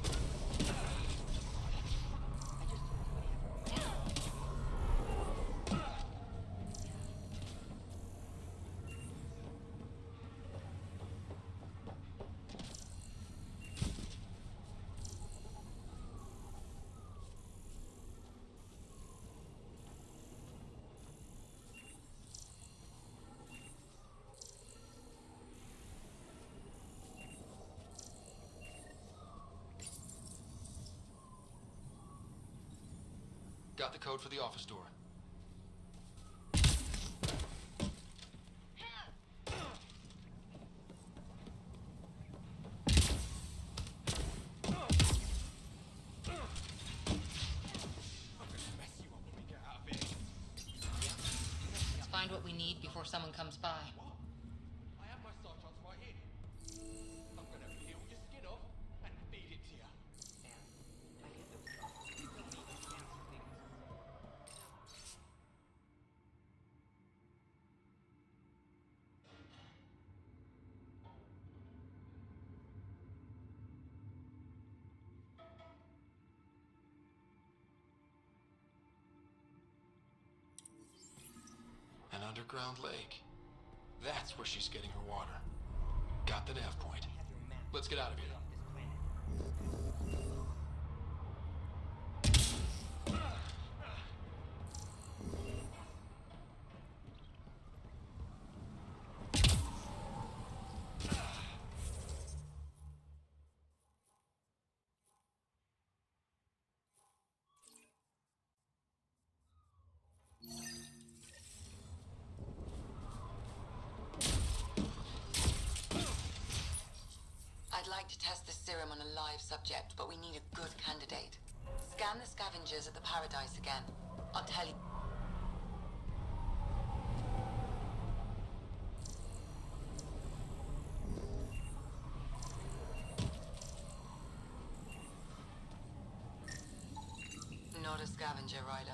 Got the code for the office door. Let's find what we need before someone comes by. I have my star charts right here. I'm gonna peel your skin off and feed it to you. An underground lake. That's where she's getting her water. Got the nav point. Let's get out of here. I'd like to test the serum on a live subject, but we need a good candidate. Scan the scavengers at the Paradise again. I'll tell you... Not a scavenger, Ryder.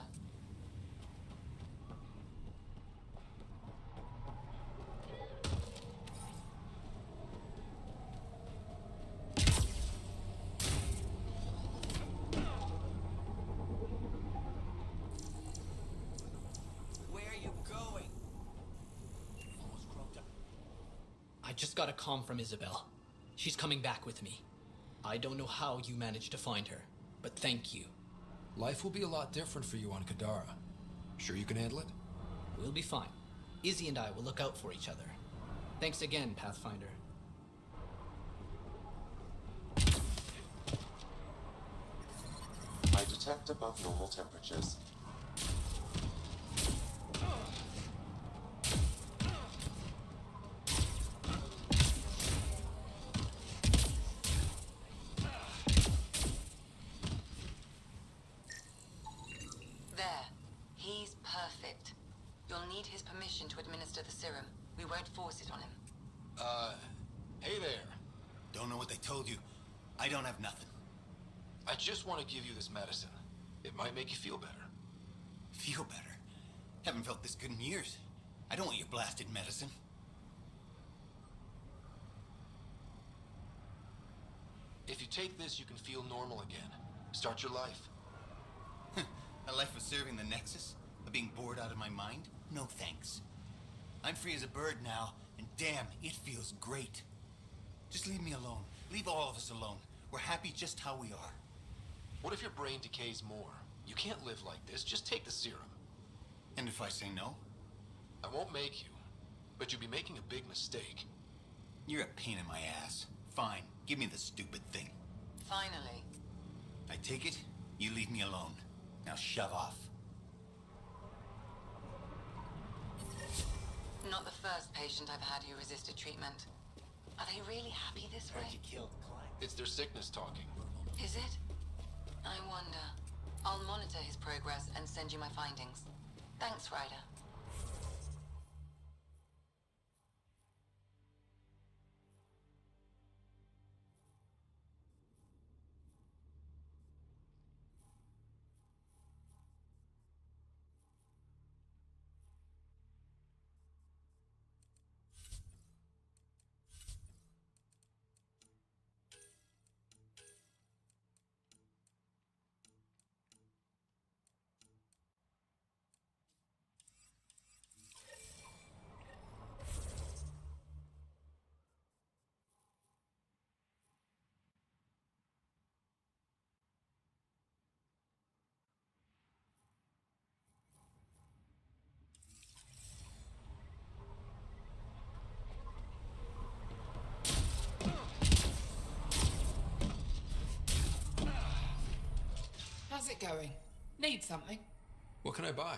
I just got a comm from Isabel. She's coming back with me. I don't know how you managed to find her, but thank you. Life will be a lot different for you on Kadara. Sure you can handle it? We'll be fine. Izzy and I will look out for each other. Thanks again, Pathfinder. I detect above normal temperatures. There. He's perfect. You'll need his permission to administer the serum. We won't force it on him. Hey there. Don't know what they told you. I don't have nothing. I just want to give you this medicine. It might make you feel better. Feel better? Haven't felt this good in years. I don't want your blasted medicine. take this, you can feel normal again. Start your life. A life of serving the Nexus? Of being bored out of my mind? No thanks. I'm free as a bird now, and damn, it feels great. Just leave me alone. Leave all of us alone. We're happy just how we are. What if your brain decays more? You can't live like this. Just take the serum. And if I say no? I won't make you, but you'd be making a big mistake. You're a pain in my ass. Fine, give me the stupid thing. Finally. I take it, you leave me alone. Now shove off. Not the first patient I've had who resisted treatment. Are they really happy this way? It's their sickness talking. Is it? I wonder. I'll monitor his progress and send you my findings. Thanks, Ryder. How's it going? Need something? What can I buy?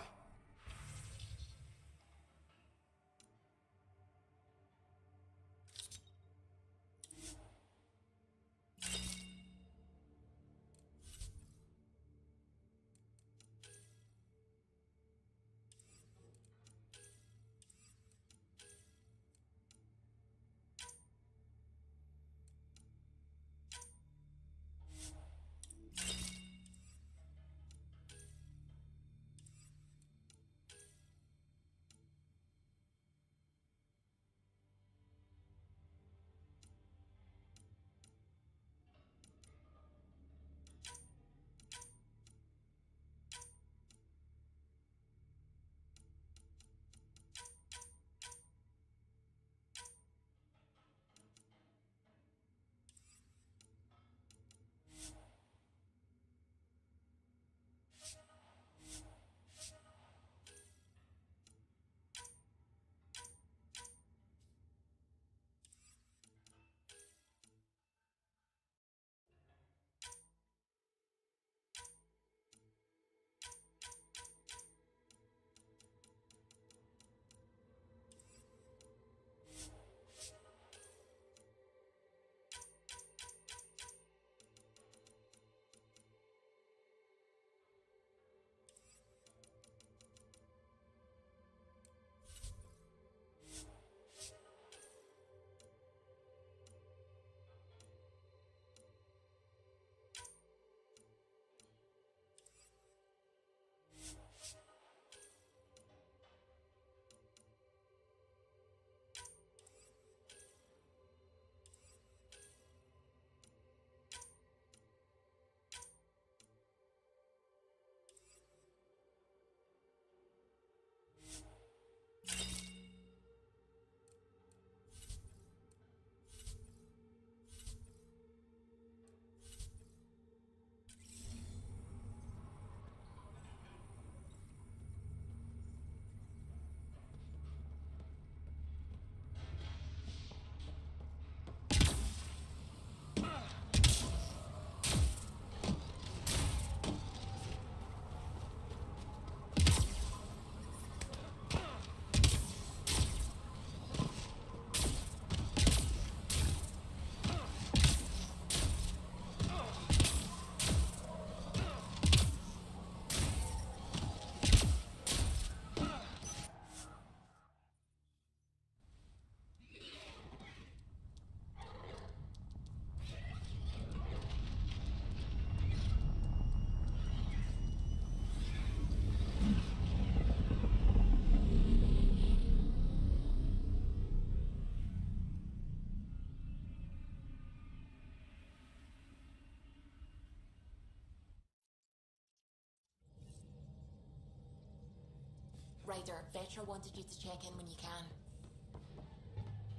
Ryder, Vetra wanted you to check in when you can.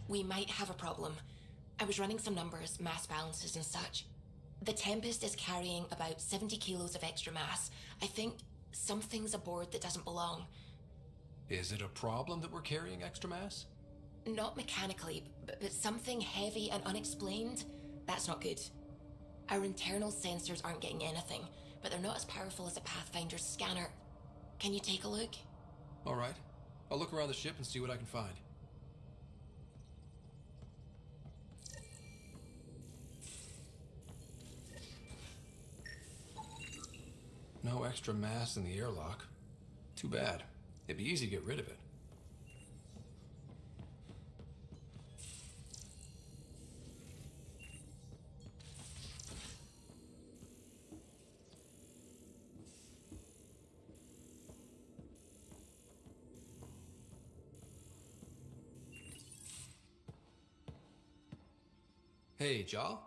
We might have a problem. I was running some numbers, mass balances and such. The Tempest is carrying about 70 kilos of extra mass. I think something's aboard that doesn't belong. Is it a problem that we're carrying extra mass? Not mechanically, but something heavy and unexplained. That's not good. Our internal sensors aren't getting anything, but they're not as powerful as a Pathfinder's scanner. Can you take a look? All right. I'll look around the ship and see what I can find. No extra mass in the airlock. Too bad. It'd be easy to get rid of it. Hey, Jal.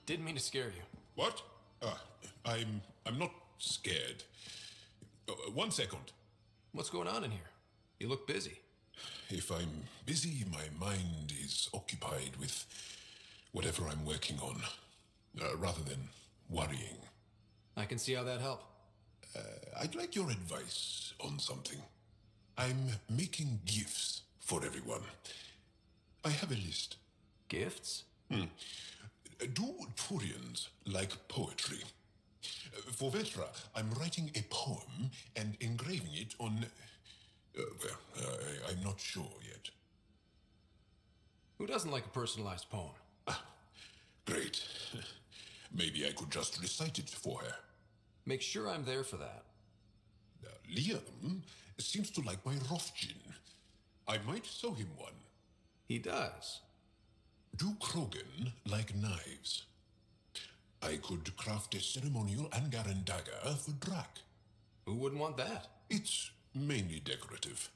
Didn't mean to scare you. What? I'm not scared. 1 second. What's going on in here? You look busy. If I'm busy, my mind is occupied with whatever I'm working on, rather than worrying. I can see how that'd help. I'd like your advice on something. I'm making gifts for everyone. I have a list. Gifts? Do Turians like poetry? For Vetra, I'm writing a poem and engraving it on... I'm not sure yet. Who doesn't like a personalized poem? Great. Maybe I could just recite it for her. Make sure I'm there for that. Liam seems to like my Rothgin. I might sew him one. He does. Do Krogan like knives? I could craft a ceremonial Angaran dagger for Drac. Who wouldn't want that? It's mainly decorative.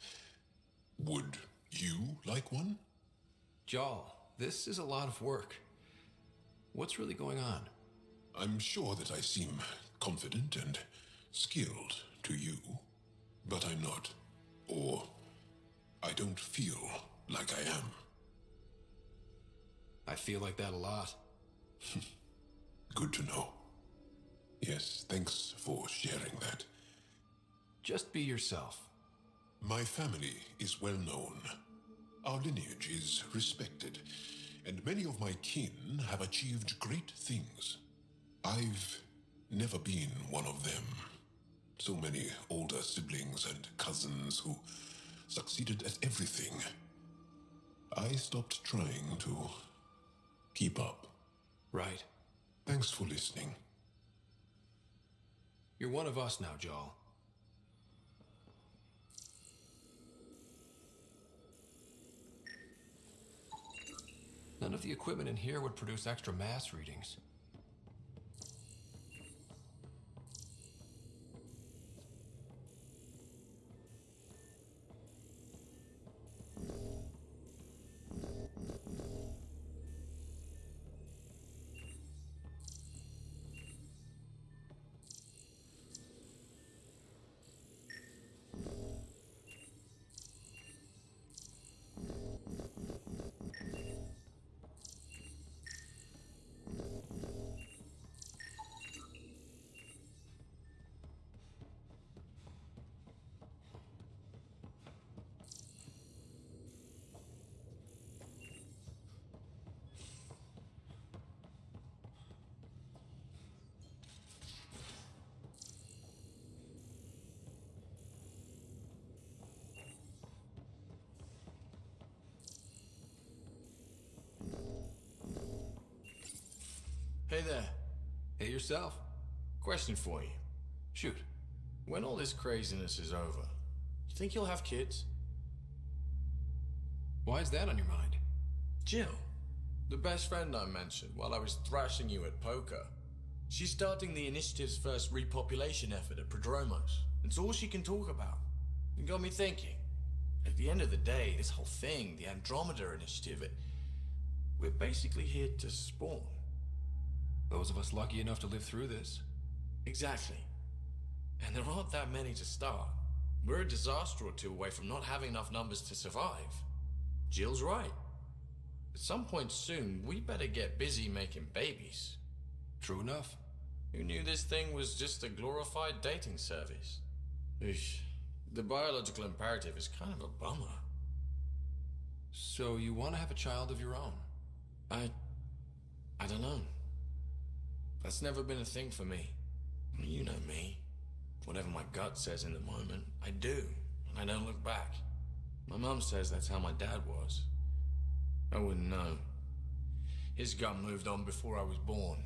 Would you like one? Jal, this is a lot of work. What's really going on? I'm sure that I seem confident and skilled to you, but I'm not. Or I don't feel like I am. I feel like that a lot. Good to know. Yes, thanks for sharing that. Just be yourself. My family is well known. Our lineage is respected, and many of my kin have achieved great things. I've never been one of them. So many older siblings and cousins who succeeded at everything. I stopped trying to keep up. Right. Thanks for listening. You're one of us now, Jal. None of the equipment in here would produce extra mass readings. Hey there. Hey yourself. Question for you. Shoot. When all this craziness is over, you think you'll have kids? Why is that on your mind? Jill, the best friend I mentioned while I was thrashing you at poker. She's starting the initiative's first repopulation effort at Prodromos. It's all she can talk about. It got me thinking. At the end of the day, this whole thing, the Andromeda initiative, we're basically here to spawn. Those of us lucky enough to live through this. Exactly. And there aren't that many to start. We're a disaster or two away from not having enough numbers to survive. Jill's right. At some point soon, we better get busy making babies. True enough. Who knew this thing was just a glorified dating service? Eesh. The biological imperative is kind of a bummer. So you want to have a child of your own? I don't know. That's never been a thing for me. You know me. Whatever my gut says in the moment, I do, and I don't look back. My mum says that's how my dad was. I wouldn't know. His gut moved on before I was born.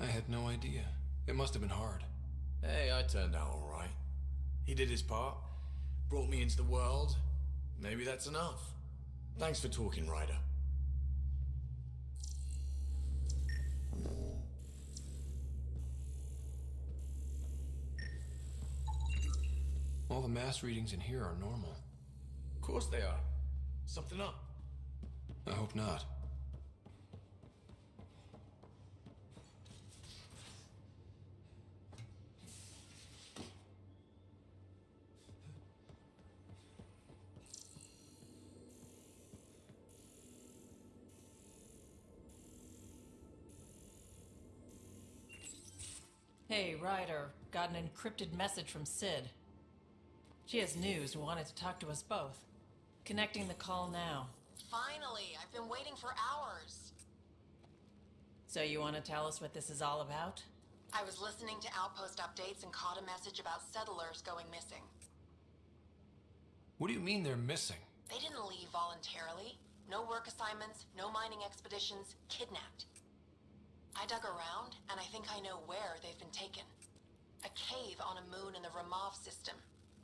I had no idea. It must have been hard. Hey, I turned out all right. He did his part, brought me into the world. Maybe that's enough. Thanks for talking, Ryder. All the mass readings in here are normal. Of course they are. Something up. I hope not. Hey, Ryder. Got an encrypted message from Sid. She has news and wanted to talk to us both. Connecting the call now. Finally! I've been waiting for hours. So you want to tell us what this is all about? I was listening to outpost updates and caught a message about settlers going missing. What do you mean they're missing? They didn't leave voluntarily. No work assignments, no mining expeditions, kidnapped. I dug around, and I think I know where they've been taken. A cave on a moon in the Ramov system.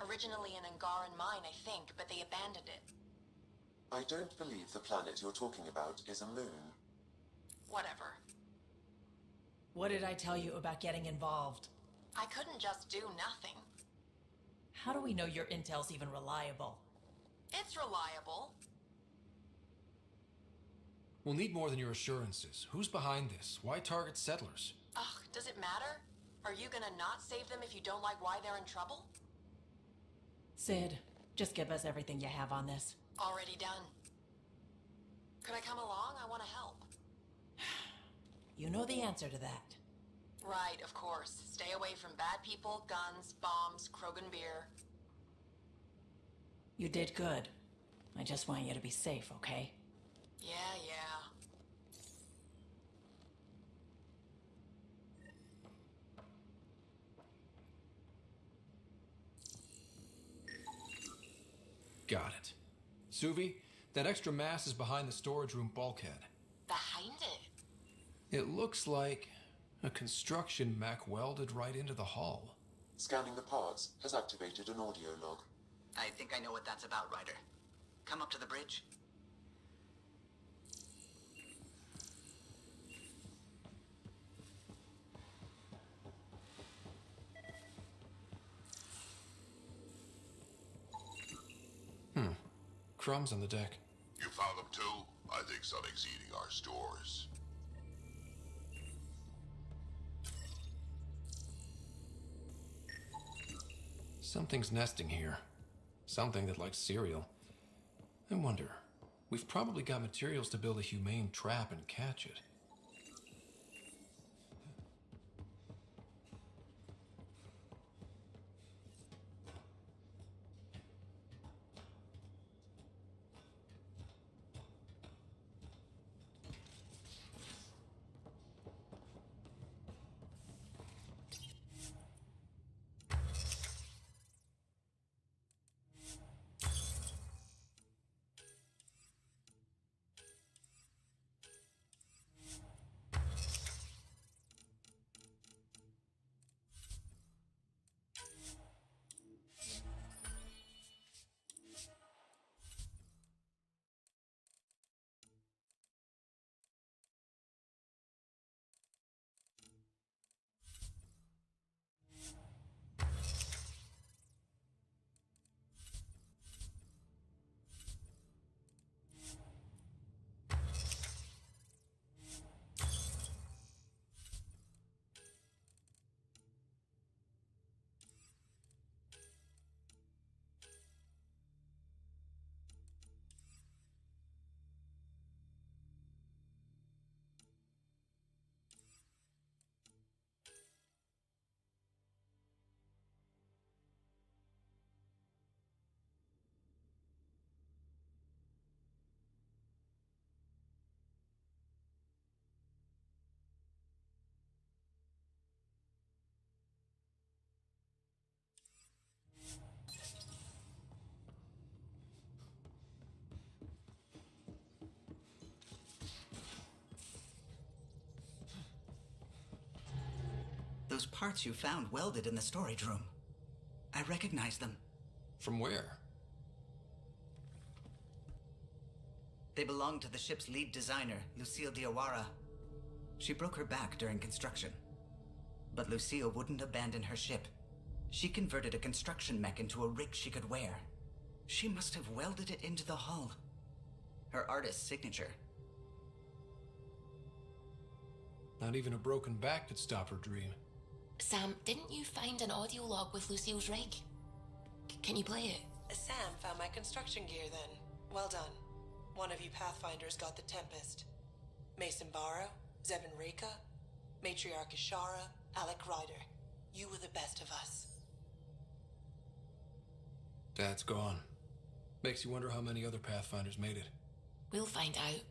Originally an Angaran mine, I think, but they abandoned it. I don't believe the planet you're talking about is a moon. Whatever. What did I tell you about getting involved? I couldn't just do nothing. How do we know your intel's even reliable? It's reliable. We'll need more than your assurances. Who's behind this? Why target settlers? Ugh, does it matter? Are you gonna not save them if you don't like why they're in trouble? Sid, just give us everything you have on this. Already done. Could I come along? I want to help. You know the answer to that. Right, of course. Stay away from bad people, guns, bombs, Krogan beer. You did good. I just want you to be safe, okay? Yeah, yeah. Got it. Suvi, that extra mass is behind the storage room bulkhead. Behind it? It looks like a construction mech welded right into the hull. Scanning the parts has activated an audio log. I think I know what that's about, Ryder. Come up to the bridge. Crumbs on the deck. You found them too? I think something's eating our stores. Something's nesting here. Something that likes cereal. I wonder. We've probably got materials to build a humane trap and catch it. those parts you found welded in the storage room. I recognize them. From where? They belong to the ship's lead designer, Lucille Diawara. She broke her back during construction. But Lucille wouldn't abandon her ship. She converted a construction mech into a rig she could wear. She must have welded it into the hull. Her artist's signature. Not even a broken back could stop her dream. Sam, didn't you find an audio log with Lucille's rig? Can you play it? Sam found my construction gear then. Well done. One of you Pathfinders got the Tempest. Mason Barrow, Zevin Reka, Matriarch Ishara, Alec Ryder. You were the best of us. Dad's gone. Makes you wonder how many other Pathfinders made it. We'll find out.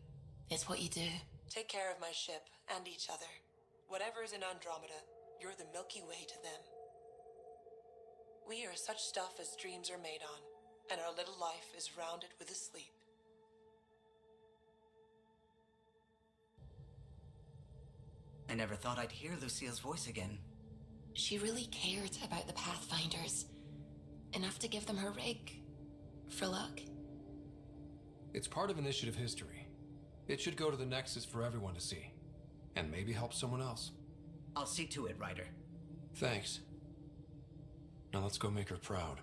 It's what you do. Take care of my ship and each other. Whatever is in Andromeda, you're the Milky Way to them. We are such stuff as dreams are made on, and our little life is rounded with a sleep. I never thought I'd hear Lucille's voice again. She really cared about the Pathfinders. Enough to give them her rig. For luck. It's part of Initiative history. It should go to the Nexus for everyone to see. And maybe help someone else. I'll see to it, Ryder. Thanks. Now let's go make her proud.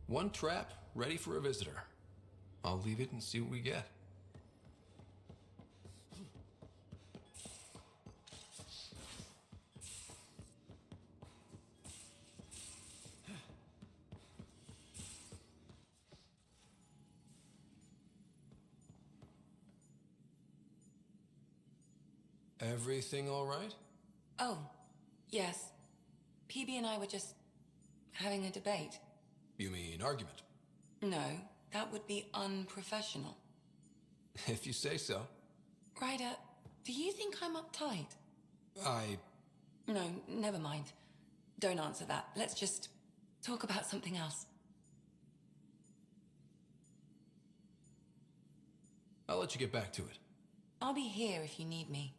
One trap, ready for a visitor. I'll leave it and see what we get. Everything all right? Oh, yes. PB and I were just having a debate. You mean argument? No, that would be unprofessional. If you say so. Ryder, do you think I'm uptight? No, never mind. Don't answer that. Let's just talk about something else. I'll let you get back to it. I'll be here if you need me.